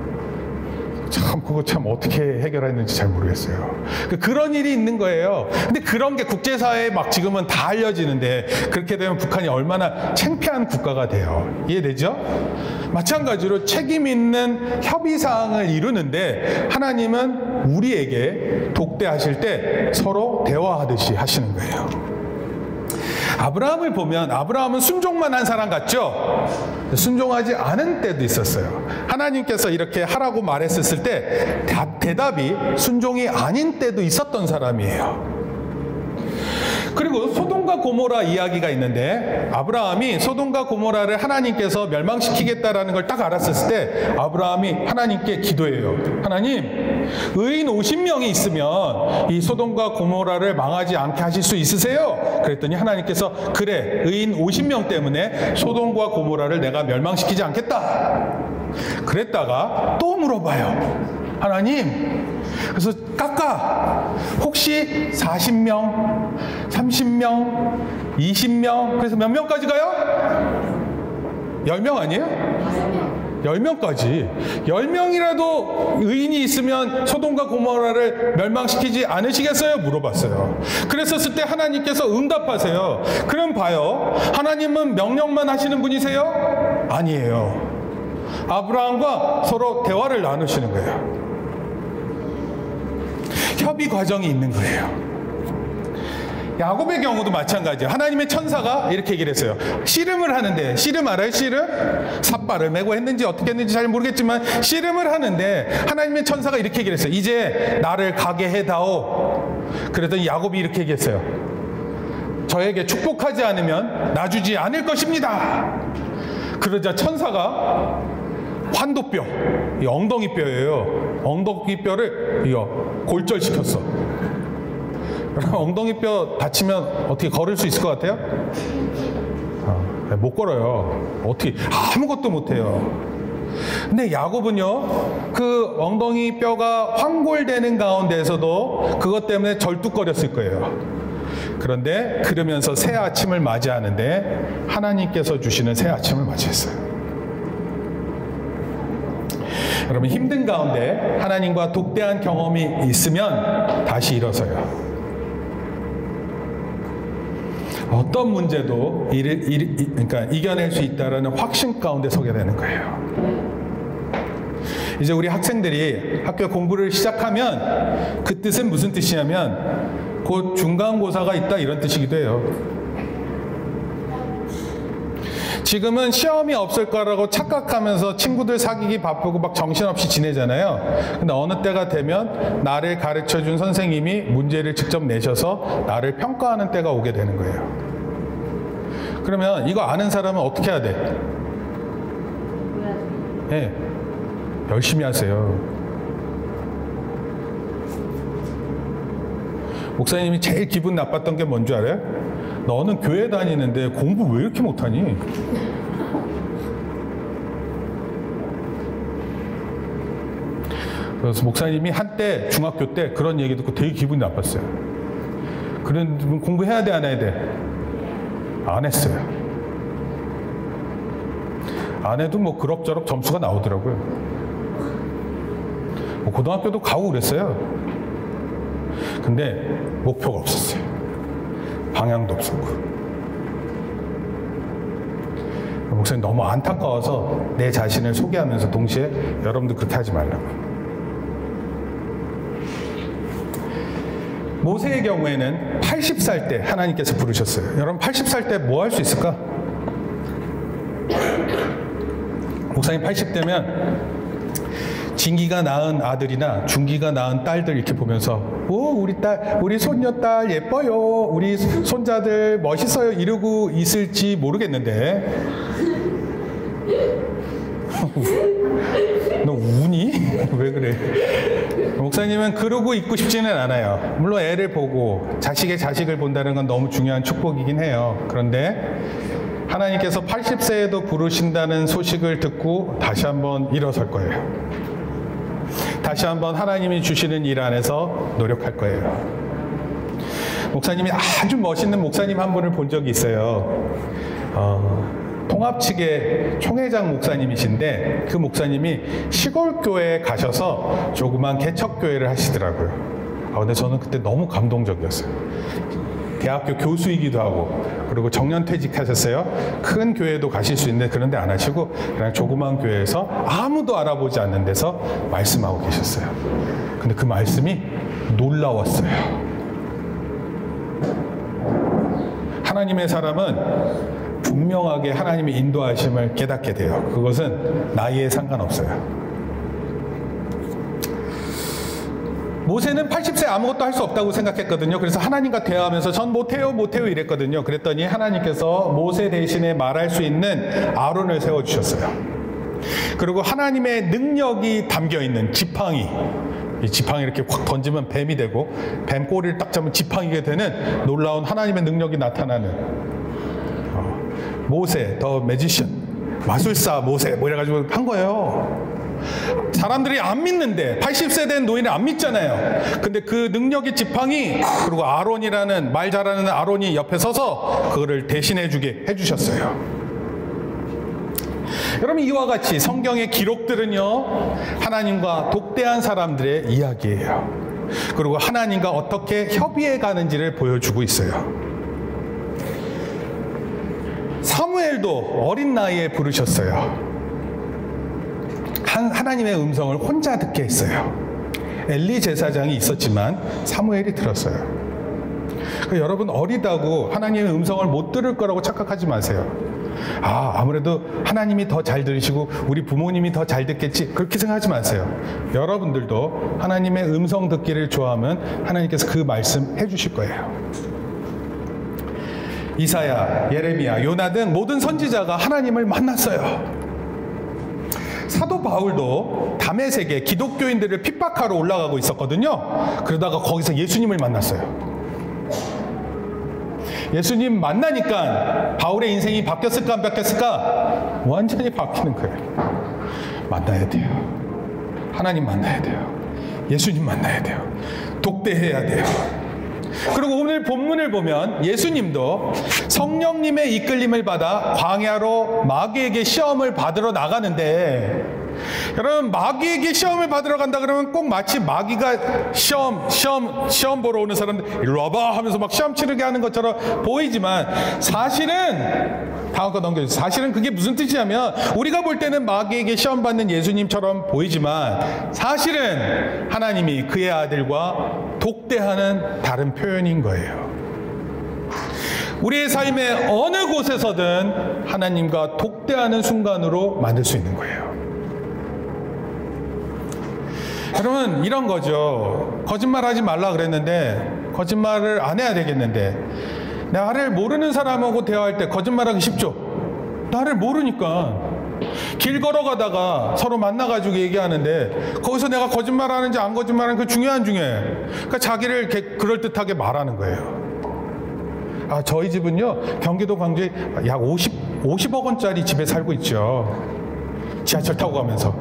참, 그거 참 어떻게 해결했는지 잘 모르겠어요. 그런 일이 있는 거예요. 근데 그런 게 국제사회에 막 지금은 다 알려지는데, 그렇게 되면 북한이 얼마나 창피한 국가가 돼요. 이해되죠? 마찬가지로 책임 있는 협의사항을 이루는데, 하나님은 우리에게 독대하실 때 서로 대화하듯이 하시는 거예요. 아브라함을 보면, 아브라함은 순종만 한 사람 같죠? 순종하지 않은 때도 있었어요. 하나님께서 이렇게 하라고 말했었을 때 대답이 순종이 아닌 때도 있었던 사람이에요. 그리고 소돔과 고모라 이야기가 있는데, 아브라함이 소돔과 고모라를 하나님께서 멸망시키겠다라는 걸 딱 알았을 때 아브라함이 하나님께 기도해요. 하나님, 의인 50명이 있으면 이 소돔과 고모라를 망하지 않게 하실 수 있으세요? 그랬더니 하나님께서 그래, 의인 50명 때문에 소돔과 고모라를 내가 멸망시키지 않겠다. 그랬다가 또 물어봐요. 하나님, 그래서 깎아. 혹시 40명, 30명, 20명, 그래서 몇 명까지 가요? 10명 아니에요? 10명까지. 10명이라도 의인이 있으면 소돔과 고모라를 멸망시키지 않으시겠어요? 물어봤어요. 그랬었을 때 하나님께서 응답하세요. 그럼 봐요. 하나님은 명령만 하시는 분이세요? 아니에요. 아브라함과 서로 대화를 나누시는 거예요. 협의 과정이 있는 거예요. 야곱의 경우도 마찬가지예요. 하나님의 천사가 이렇게 얘기를 했어요. 씨름을 하는데, 씨름 알아요? 씨름? 삿발을 메고 했는지 어떻게 했는지 잘 모르겠지만 씨름을 하는데 하나님의 천사가 이렇게 얘기를 했어요. 이제 나를 가게 해다오. 그랬더니 야곱이 이렇게 얘기했어요. 저에게 축복하지 않으면 놔주지 않을 것입니다. 그러자 천사가 환도뼈, 이 엉덩이뼈예요. 엉덩이뼈를 골절시켰어. 엉덩이뼈 다치면 어떻게 걸을 수 있을 것 같아요? 못 걸어요. 어떻게, 아무것도 못해요. 근데 야곱은요, 그 엉덩이뼈가 황골되는 가운데에서도 그것 때문에 절뚝거렸을 거예요. 그런데 그러면서 새 아침을 맞이하는데 하나님께서 주시는 새 아침을 맞이했어요. 여러분, 힘든 가운데 하나님과 독대한 경험이 있으면 다시 일어서요. 어떤 문제도 그러니까 이겨낼 수 있다라는 확신 가운데 서게 되는 거예요. 이제 우리 학생들이 학교 공부를 시작하면 그 뜻은 무슨 뜻이냐면 곧 중간고사가 있다 이런 뜻이기도 해요. 지금은 시험이 없을 거라고 착각하면서 친구들 사귀기 바쁘고 막 정신없이 지내잖아요. 근데 어느 때가 되면 나를 가르쳐준 선생님이 문제를 직접 내셔서 나를 평가하는 때가 오게 되는 거예요. 그러면 이거 아는 사람은 어떻게 해야 돼? 네, 열심히 하세요. 목사님이 제일 기분 나빴던 게 뭔 줄 알아요? 너는 교회 다니는데 공부 왜 이렇게 못하니? 그래서 목사님이 한때 중학교 때 그런 얘기 듣고 되게 기분이 나빴어요. 그런 공부해야 돼, 안 해야 돼? 안 했어요. 안 해도 뭐 그럭저럭 점수가 나오더라고요. 뭐 고등학교도 가고 그랬어요. 근데 목표가 없었어요. 방향도 없었고. 목사님 너무 안타까워서 내 자신을 소개하면서 동시에 여러분들 그렇게 하지 말라고. 모세의 경우에는 80살 때 하나님께서 부르셨어요. 여러분 80살 때 뭐 할 수 있을까? 목사님 80대면 진기가 낳은 아들이나 중기가 낳은 딸들 이렇게 보면서 우리 딸, 우리 손녀딸 예뻐요, 우리 손자들 멋있어요 이러고 있을지 모르겠는데 너 우니? 왜 그래? 목사님은 그러고 있고 싶지는 않아요. 물론 애를 보고 자식의 자식을 본다는 건 너무 중요한 축복이긴 해요. 그런데 하나님께서 80세에도 부르신다는 소식을 듣고 다시 한번 일어설 거예요. 다시 한번 하나님이 주시는 일 안에서 노력할 거예요. 목사님이 아주 멋있는 목사님 한 분을 본 적이 있어요. 통합 측의 총회장 목사님이신데 그 목사님이 시골 교회에 가셔서 조그만 개척교회를 하시더라고요. 근데 저는 그때 너무 감동적이었어요. 대학교 교수이기도 하고 그리고 정년퇴직하셨어요. 큰 교회도 가실 수 있는데 그런 데 안 하시고 그냥 조그만 교회에서 아무도 알아보지 않는 데서 말씀하고 계셨어요. 근데 그 말씀이 놀라웠어요. 하나님의 사람은 분명하게 하나님의 인도하심을 깨닫게 돼요. 그것은 나이에 상관없어요. 모세는 80세 아무것도 할 수 없다고 생각했거든요. 그래서 하나님과 대화하면서 전 못해요 이랬거든요. 그랬더니 하나님께서 모세 대신에 말할 수 있는 아론을 세워주셨어요. 그리고 하나님의 능력이 담겨있는 지팡이, 이 지팡이 이렇게 확 던지면 뱀이 되고 뱀 꼬리를 딱 잡으면 지팡이가 되는 놀라운 하나님의 능력이 나타나는 모세, 더 매지션, 마술사 모세 뭐 이래가지고 한 거예요. 사람들이 안 믿는데 80세 된 노인을 안 믿잖아요. 근데 그 능력의 지팡이 그리고 아론이라는 말 잘하는 아론이 옆에 서서 그거를 대신해 주게 해주셨어요. 여러분 이와 같이 성경의 기록들은요 하나님과 독대한 사람들의 이야기예요. 그리고 하나님과 어떻게 협의해 가는지를 보여주고 있어요. 사무엘도 어린 나이에 부르셨어요. 하나님의 음성을 혼자 듣게 했어요. 엘리 제사장이 있었지만 사무엘이 들었어요. 그러니까 여러분 어리다고 하나님의 음성을 못 들을 거라고 착각하지 마세요. 아무래도 하나님이 더 잘 들으시고 우리 부모님이 더 잘 듣겠지 그렇게 생각하지 마세요. 여러분들도 하나님의 음성 듣기를 좋아하면 하나님께서 그 말씀 해주실 거예요. 이사야, 예레미야, 요나 등 모든 선지자가 하나님을 만났어요. 사도 바울도 다메섹에 기독교인들을 핍박하러 올라가고 있었거든요. 그러다가 거기서 예수님을 만났어요. 예수님 만나니까 바울의 인생이 바뀌었을까 안 바뀌었을까? 완전히 바뀌는 거예요. 만나야 돼요. 하나님 만나야 돼요. 예수님 만나야 돼요. 독대해야 돼요. 그리고 오늘 본문을 보면 예수님도 성령님의 이끌림을 받아 광야로 마귀에게 시험을 받으러 나가는데 여러분, 마귀에게 시험을 받으러 간다 그러면 꼭 마치 마귀가 시험 보러 오는 사람들 일로 와봐 하면서 막 시험 치르게 하는 것처럼 보이지만, 사실은 다음 거 넘겨주세요. 사실은 그게 무슨 뜻이냐면, 우리가 볼 때는 마귀에게 시험 받는 예수님처럼 보이지만 사실은 하나님이 그의 아들과 독대하는 다른 표현인 거예요. 우리의 삶의 어느 곳에서든 하나님과 독대하는 순간으로 만들 수 있는 거예요. 여러분, 이런 거죠. 거짓말하지 말라 그랬는데 거짓말을 안 해야 되겠는데, 나를 모르는 사람하고 대화할 때 거짓말하기 쉽죠. 나를 모르니까. 길 걸어가다가 서로 만나가지고 얘기하는데 거기서 내가 거짓말하는지 안 거짓말하는지 그 중요한 중에, 그러니까 자기를 이렇게 그럴듯하게 말하는 거예요. 저희 집은요, 경기도 광주에 약 50억 원짜리 집에 살고 있죠. 지하철 타고 가면서.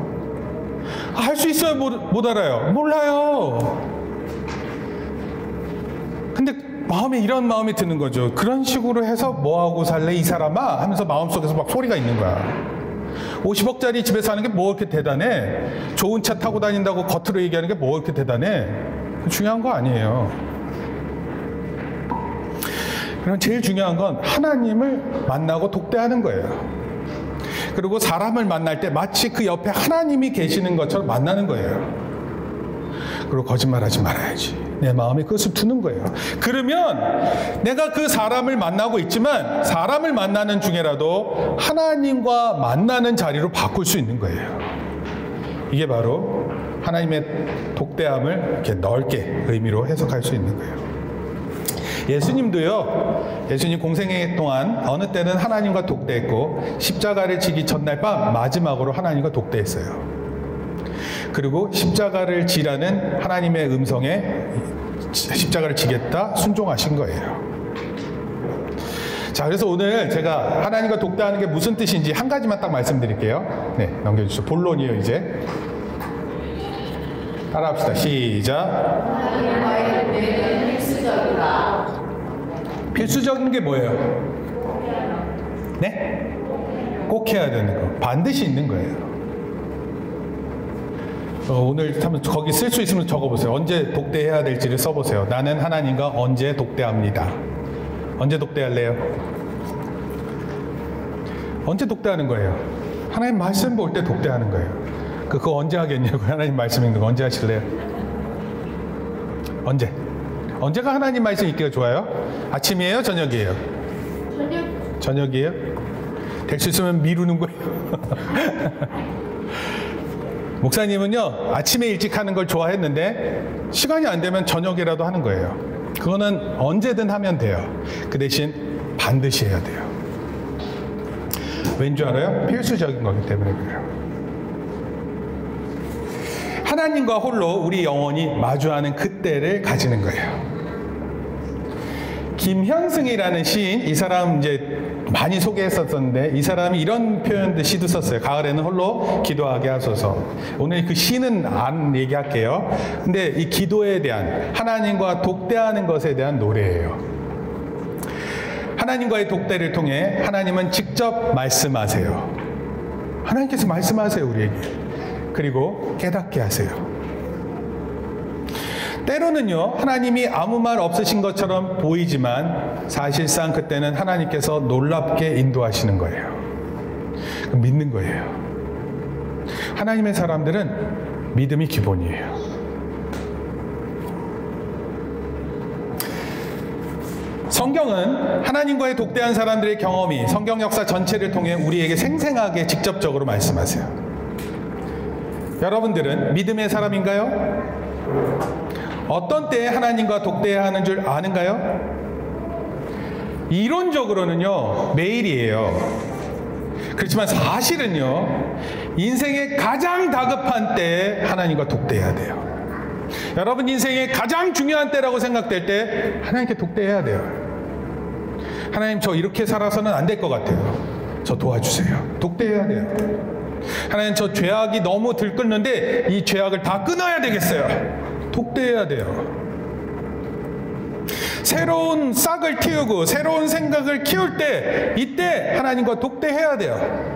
할 수 있어요? 못 알아요? 몰라요. 근데 마음에 이런 마음이 드는 거죠. 그런 식으로 해서 뭐하고 살래 이 사람아? 하면서 마음속에서 막 소리가 있는 거야. 50억짜리 집에 사는 게 뭐 이렇게 대단해? 좋은 차 타고 다닌다고 겉으로 얘기하는 게 뭐 이렇게 대단해? 중요한 거 아니에요. 그럼 제일 중요한 건 하나님을 만나고 독대하는 거예요. 그리고 사람을 만날 때 마치 그 옆에 하나님이 계시는 것처럼 만나는 거예요. 그리고 거짓말하지 말아야지. 내 마음에 그것을 두는 거예요. 그러면 내가 그 사람을 만나고 있지만 사람을 만나는 중에라도 하나님과 만나는 자리로 바꿀 수 있는 거예요. 이게 바로 하나님의 독대함을 이렇게 넓게 의미로 해석할 수 있는 거예요. 예수님도요, 예수님 공생애 동안 어느 때는 하나님과 독대했고 십자가를 지기 전날 밤 마지막으로 하나님과 독대했어요. 그리고 십자가를 지라는 하나님의 음성에 십자가를 지겠다 순종하신 거예요. 자, 그래서 오늘 제가 하나님과 독대하는 게 무슨 뜻인지 한 가지만 딱 말씀드릴게요. 네, 넘겨주시죠. 본론이에요, 이제. 따라합시다. 시작. 필수적인 게 뭐예요? 네? 꼭 해야 되는 거. 반드시 있는 거예요. 오늘 한번 거기 쓸 수 있으면 적어보세요. 언제 독대해야 될지를 써보세요. 나는 하나님과 언제 독대합니다. 언제 독대할래요? 언제 독대하는 거예요? 하나님 말씀 볼 때 독대하는 거예요. 그거 언제 하겠냐고. 하나님 말씀 읽는 거 언제 하실래요? 언제? 언제가 하나님 말씀 읽기가 좋아요? 아침이에요? 저녁이에요? 저녁이에요? 될 수 있으면 미루는 거예요. 목사님은요, 아침에 일찍 하는 걸 좋아했는데 시간이 안 되면 저녁이라도 하는 거예요. 그거는 언제든 하면 돼요. 그 대신 반드시 해야 돼요. 왠 줄 알아요? 필수적인 거기 때문에 그래요. 하나님과 홀로 우리 영혼이 마주하는 그때를 가지는 거예요. 김현승이라는 시인, 이 사람 이제 많이 소개했었는데 이 사람이 이런 표현도 시도 썼어요. 가을에는 홀로 기도하게 하소서. 오늘 그 시는 안 얘기할게요. 근데 이 기도에 대한, 하나님과 독대하는 것에 대한 노래예요. 하나님과의 독대를 통해 하나님은 직접 말씀하세요. 하나님께서 말씀하세요, 우리에게. 그리고 깨닫게 하세요. 때로는요, 하나님이 아무 말 없으신 것처럼 보이지만 사실상 그때는 하나님께서 놀랍게 인도하시는 거예요. 믿는 거예요. 하나님의 사람들은 믿음이 기본이에요. 성경은 하나님과의 독대한 사람들의 경험이 성경 역사 전체를 통해 우리에게 생생하게 직접적으로 말씀하세요. 여러분들은 믿음의 사람인가요? 어떤 때에 하나님과 독대해야 하는 줄 아는가요? 이론적으로는요, 매일이에요. 그렇지만 사실은요, 인생의 가장 다급한 때에 하나님과 독대해야 돼요. 여러분 인생의 가장 중요한 때라고 생각될 때 하나님께 독대해야 돼요. 하나님, 저 이렇게 살아서는 안 될 것 같아요. 저 도와주세요. 독대해야 돼요. 하나님, 저 죄악이 너무 들끓는데 이 죄악을 다 끊어야 되겠어요. 독대해야 돼요. 새로운 싹을 틔우고 새로운 생각을 키울 때, 이때 하나님과 독대해야 돼요.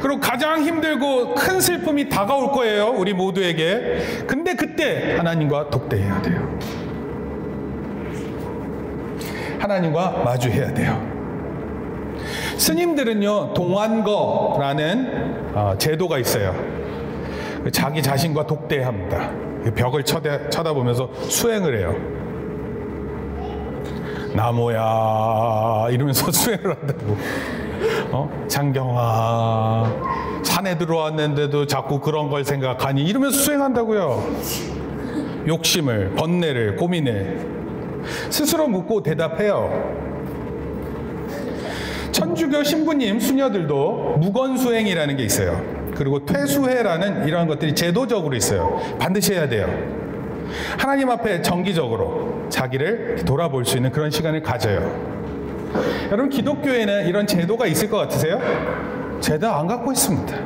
그리고 가장 힘들고 큰 슬픔이 다가올 거예요, 우리 모두에게. 근데 그때 하나님과 독대해야 돼요. 하나님과 마주해야 돼요. 스님들은요, 동안거라는 제도가 있어요. 자기 자신과 독대합니다. 벽을 쳐다보면서 수행을 해요. 나무야 이러면서 수행을 한다고. 장경아, 산에 들어왔는데도 자꾸 그런 걸 생각하니 이러면서 수행한다고요. 욕심을, 번뇌를, 고민을 스스로 묻고 대답해요. 천주교 신부님, 수녀들도 무건수행이라는 게 있어요. 그리고 퇴수회라는 이러한 것들이 제도적으로 있어요. 반드시 해야 돼요. 하나님 앞에 정기적으로 자기를 돌아볼 수 있는 그런 시간을 가져요. 여러분, 기독교에는 이런 제도가 있을 것 같으세요? 제도 안 갖고 있습니다.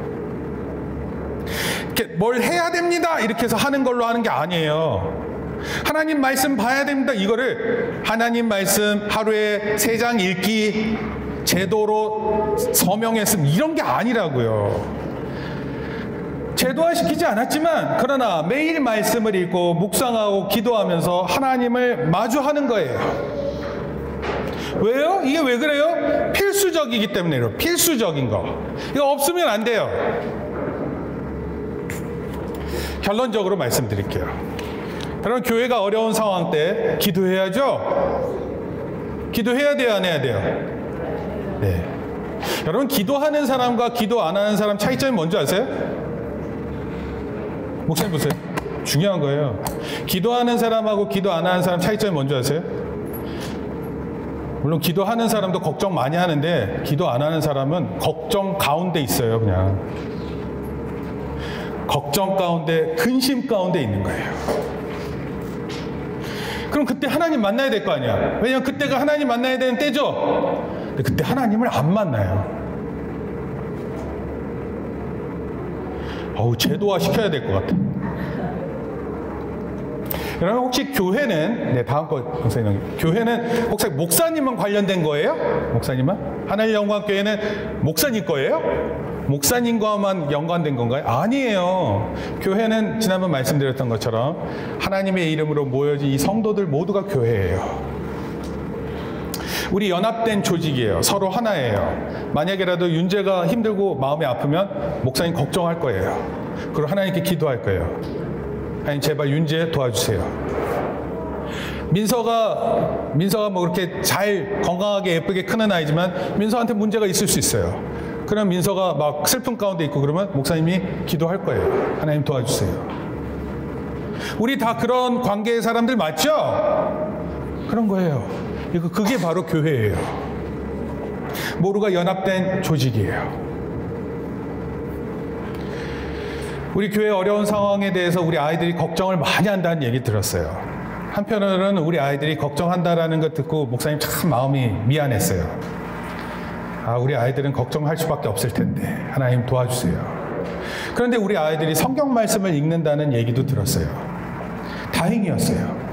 이렇게 뭘 해야 됩니다 이렇게 해서 하는 걸로 하는 게 아니에요. 하나님 말씀 봐야 됩니다, 이거를 하나님 말씀 하루에 3장 읽기 제도로 서명했음 이런 게 아니라고요. 제도화시키지 않았지만 그러나 매일 말씀을 읽고 묵상하고 기도하면서 하나님을 마주하는 거예요. 왜요? 이게 왜 그래요? 필수적이기 때문에요. 필수적인 거. 이거 없으면 안 돼요. 결론적으로 말씀드릴게요. 여러분, 교회가 어려운 상황 때 기도해야죠? 기도해야 돼요, 안 해야 돼요? 네. 여러분, 기도하는 사람과 기도 안 하는 사람 차이점이 뭔지 아세요? 목사님 보세요. 중요한 거예요. 기도하는 사람하고 기도 안 하는 사람 차이점이 뭔지 아세요? 물론 기도하는 사람도 걱정 많이 하는데 기도 안 하는 사람은 걱정 가운데 있어요. 그냥 걱정 가운데, 근심 가운데 있는 거예요. 그럼 그때 하나님 만나야 될 거 아니야. 왜냐면 그때가 하나님 만나야 되는 때죠. 근데 그때 하나님을 안 만나요. 제도화 시켜야 될 것 같아. 여러분, 혹시 교회는, 다음 거, 목사님. 교회는 혹시 목사님만 관련된 거예요? 목사님만? 하늘영광교회는 목사님 거예요? 목사님과만 연관된 건가요? 아니에요. 교회는 지난번 말씀드렸던 것처럼 하나님의 이름으로 모여진 이 성도들 모두가 교회예요. 우리 연합된 조직이에요. 서로 하나예요. 만약에라도 윤재가 힘들고 마음이 아프면 목사님 걱정할 거예요. 그리고 하나님께 기도할 거예요. 하나님, 제발 윤재 도와주세요. 민서가 뭐 그렇게 잘 건강하게 예쁘게 크는 아이지만 민서한테 문제가 있을 수 있어요. 그럼 민서가 막 슬픔 가운데 있고 그러면 목사님이 기도할 거예요. 하나님 도와주세요. 우리 다 그런 관계의 사람들 맞죠? 그런 거예요. 그게 바로 교회예요. 모두가 연합된 조직이에요. 우리 교회 어려운 상황에 대해서 우리 아이들이 걱정을 많이 한다는 얘기 들었어요. 한편으로는 우리 아이들이 걱정한다라는 것 듣고 목사님 참 마음이 미안했어요. 우리 아이들은 걱정할 수밖에 없을 텐데 하나님 도와주세요. 그런데 우리 아이들이 성경 말씀을 읽는다는 얘기도 들었어요. 다행이었어요.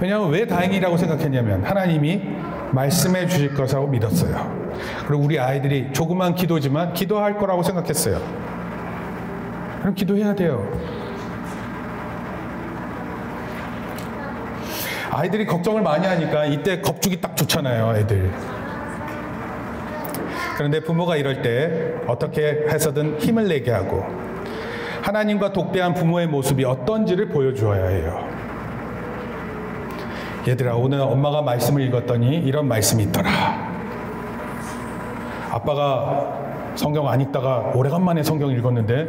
왜냐하면 왜 다행이라고 생각했냐면 하나님이 말씀해 주실 것이라고 믿었어요. 그리고 우리 아이들이 조그만 기도지만 기도할 거라고 생각했어요. 그럼 기도해야 돼요. 아이들이 걱정을 많이 하니까 이때 겁주기 딱 좋잖아요, 애들. 그런데 부모가 이럴 때 어떻게 해서든 힘을 내게 하고 하나님과 독대한 부모의 모습이 어떤지를 보여주어야 해요. 얘들아, 오늘 엄마가 말씀을 읽었더니 이런 말씀이 있더라. 아빠가 성경 안 읽다가 오래간만에 성경 읽었는데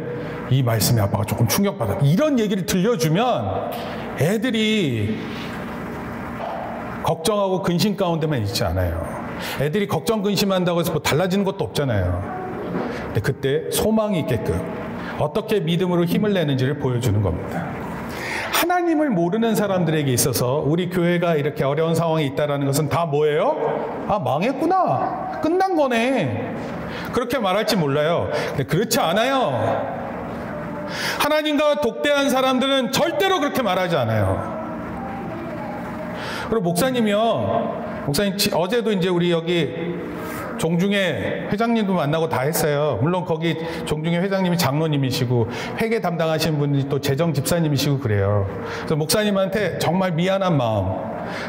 이 말씀에 아빠가 조금 충격받았다. 이런 얘기를 들려주면 애들이 걱정하고 근심 가운데만 있지 않아요. 애들이 걱정 근심한다고 해서 뭐 달라지는 것도 없잖아요. 근데 그때 소망이 있게끔 어떻게 믿음으로 힘을 내는지를 보여주는 겁니다. 하나님을 모르는 사람들에게 있어서 우리 교회가 이렇게 어려운 상황에 있다는 것은 다 뭐예요? 망했구나. 끝난 거네. 그렇게 말할지 몰라요. 근데 그렇지 않아요. 하나님과 독대한 사람들은 절대로 그렇게 말하지 않아요. 그리고 목사님 어제도 이제 우리 여기 종중회 회장님도 만나고 다 했어요. 물론 거기 종중회 회장님이 장로님이시고 회계 담당하시는 분이 또 재정 집사님이시고 그래요. 그래서 목사님한테 정말 미안한 마음,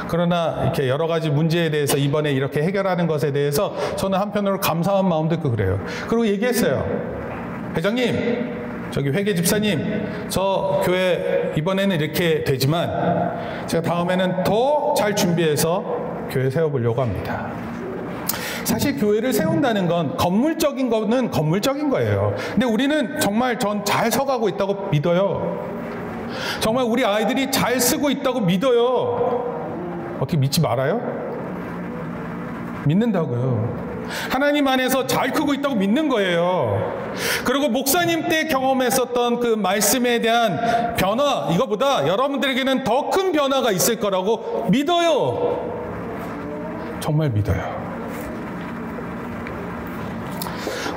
그러나 이렇게 여러 가지 문제에 대해서 이번에 이렇게 해결하는 것에 대해서 저는 한편으로 감사한 마음도 있고 그래요. 그리고 얘기했어요. 회장님, 저기 회계 집사님, 저 교회 이번에는 이렇게 되지만 제가 다음에는 더 잘 준비해서 교회 세워보려고 합니다. 사실 교회를 세운다는 건 건물적인 거는 건물적인 거예요. 근데 우리는 정말 전 잘 서가고 있다고 믿어요. 정말 우리 아이들이 잘 쓰고 있다고 믿어요. 어떻게 믿지 말아요? 믿는다고요. 하나님 안에서 잘 크고 있다고 믿는 거예요. 그리고 목사님 때 경험했었던 그 말씀에 대한 변화, 이거보다 여러분들에게는 더 큰 변화가 있을 거라고 믿어요. 정말 믿어요.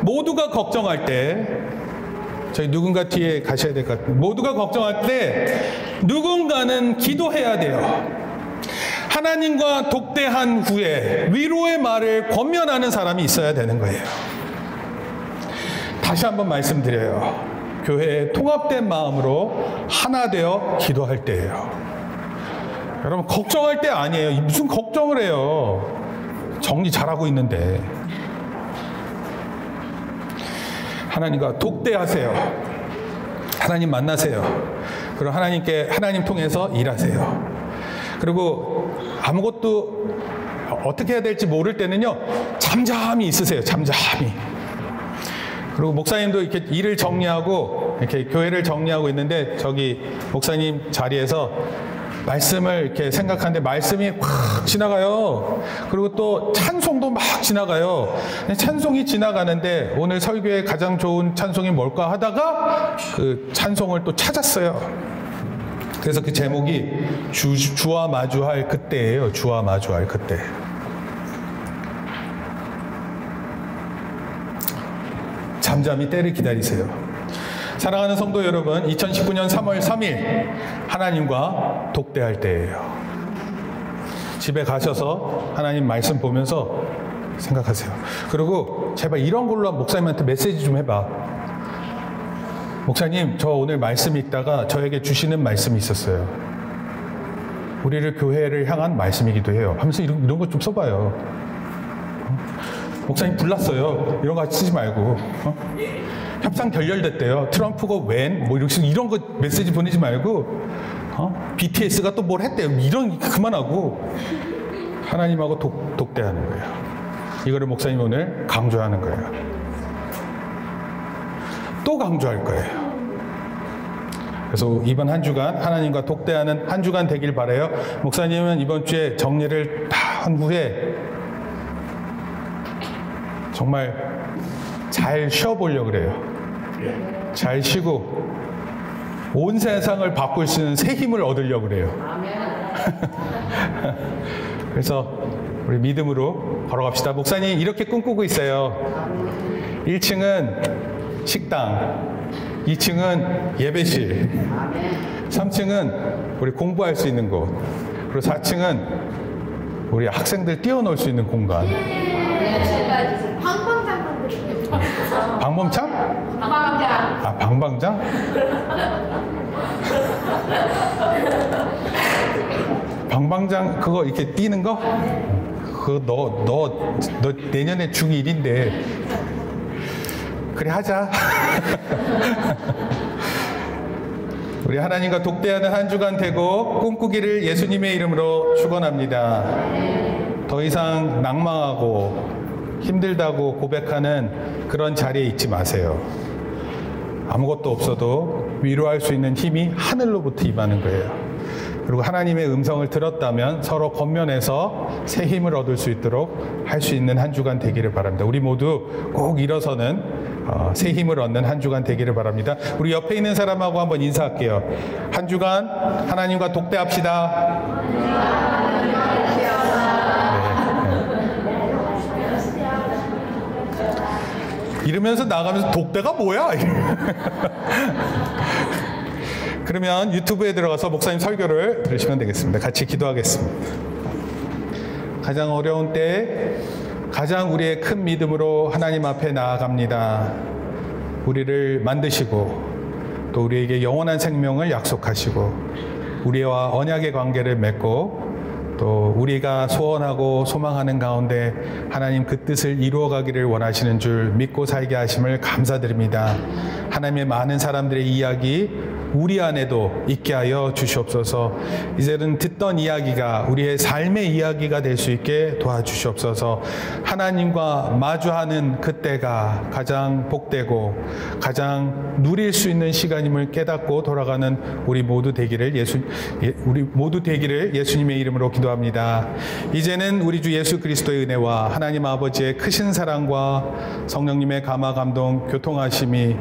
모두가 걱정할 때, 저희 누군가 뒤에 가셔야 될 것 같아요. 모두가 걱정할 때 누군가는 기도해야 돼요. 하나님과 독대한 후에 위로의 말을 권면하는 사람이 있어야 되는 거예요. 다시 한번 말씀드려요. 교회에 통합된 마음으로 하나 되어 기도할 때예요. 여러분, 걱정할 때 아니에요. 무슨 걱정을 해요. 정리 잘하고 있는데. 하나님과 독대하세요. 하나님 만나세요. 그리고 하나님 통해서 일하세요. 그리고 아무것도 어떻게 해야 될지 모를 때는요, 잠잠히 있으세요. 잠잠히. 그리고 목사님도 이렇게 일을 정리하고 이렇게 교회를 정리하고 있는데 저기 목사님 자리에서 말씀을 이렇게 생각하는데 말씀이 확 지나가요. 그리고 또 찬송도 막 지나가요. 찬송이 지나가는데 오늘 설교에 가장 좋은 찬송이 뭘까 하다가 그 찬송을 또 찾았어요. 그래서 그 제목이 주와 마주할 그때예요. 주와 마주할 그때. 잠잠히 때를 기다리세요. 사랑하는 성도 여러분, 2019년 3월 3일 하나님과 독대할 때예요. 집에 가셔서 하나님 말씀 보면서 생각하세요. 그리고 제발 이런 걸로 목사님한테 메시지 좀 해봐. 목사님, 저 오늘 말씀 읽다가 저에게 주시는 말씀이 있었어요. 우리를 교회를 향한 말씀이기도 해요. 하면서 이런 거 좀 써봐요. 목사님 불났어요. 이런 거 같이 쓰지 말고. 협상 결렬됐대요. 트럼프가 웬? 뭐 이런 거 메시지 보내지 말고. BTS가 또 뭘 했대요. 이런 그만하고 하나님하고 독대하는 거예요. 이거를 목사님 오늘 강조하는 거예요. 또 강조할 거예요. 그래서 이번 한 주간 하나님과 독대하는 한 주간 되길 바라요. 목사님은 이번 주에 정리를 다 한 후에 정말 잘 쉬어보려고 그래요. 잘 쉬고 온 세상을 바꿀 수 있는 새 힘을 얻으려고 그래요. 그래서 우리 믿음으로 걸어갑시다. 목사님 이렇게 꿈꾸고 있어요. 1층은 식당, 2층은 예배실, 3층은 우리 공부할 수 있는 곳, 그리고 4층은 우리 학생들 뛰어놀 수 있는 공간. 방범창? 방방장. 아, 방방장? 방방장 그거 이렇게 뛰는 거? 그거 너 내년에 중1인데 그래 하자. 우리 하나님과 독대하는 한 주간 되고 꿈꾸기를 예수님의 이름으로 축원합니다. 더 이상 낭망하고 힘들다고 고백하는 그런 자리에 있지 마세요. 아무것도 없어도 위로할 수 있는 힘이 하늘로부터 임하는 거예요. 그리고 하나님의 음성을 들었다면 서로 권면해서 새 힘을 얻을 수 있도록 할 수 있는 한 주간 되기를 바랍니다. 우리 모두 꼭 일어서는 새 힘을 얻는 한 주간 되기를 바랍니다. 우리 옆에 있는 사람하고 한번 인사할게요. 한 주간 하나님과 독대합시다. 이러면서 나가면서 독대가 뭐야? 그러면 유튜브에 들어가서 목사님 설교를 들으시면 되겠습니다. 같이 기도하겠습니다. 가장 어려운 때에 가장 우리의 큰 믿음으로 하나님 앞에 나아갑니다. 우리를 만드시고 또 우리에게 영원한 생명을 약속하시고 우리와 언약의 관계를 맺고 또 우리가 소원하고 소망하는 가운데 하나님 그 뜻을 이루어가기를 원하시는 줄 믿고 살게 하심을 감사드립니다. 하나님의 많은 사람들의 이야기 우리 안에도 있게 하여 주시옵소서. 이제는 듣던 이야기가 우리의 삶의 이야기가 될 수 있게 도와주시옵소서. 하나님과 마주하는 그때가 가장 복되고 가장 누릴 수 있는 시간임을 깨닫고 돌아가는 우리 모두 되기를 예수님의 이름으로 기도합니다. 이제는 우리 주 예수 그리스도의 은혜와 하나님 아버지의 크신 사랑과 성령님의 감화 감동 교통하심이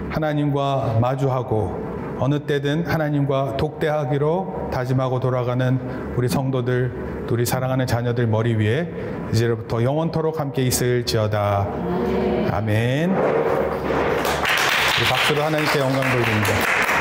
하나님과 마주하고 어느 때든 하나님과 독대하기로 다짐하고 돌아가는 우리 성도들, 우리 사랑하는 자녀들 머리 위에 이제부터 영원토록 함께 있을지어다. 아멘. 우리 박수로 하나님께 영광 돌립니다.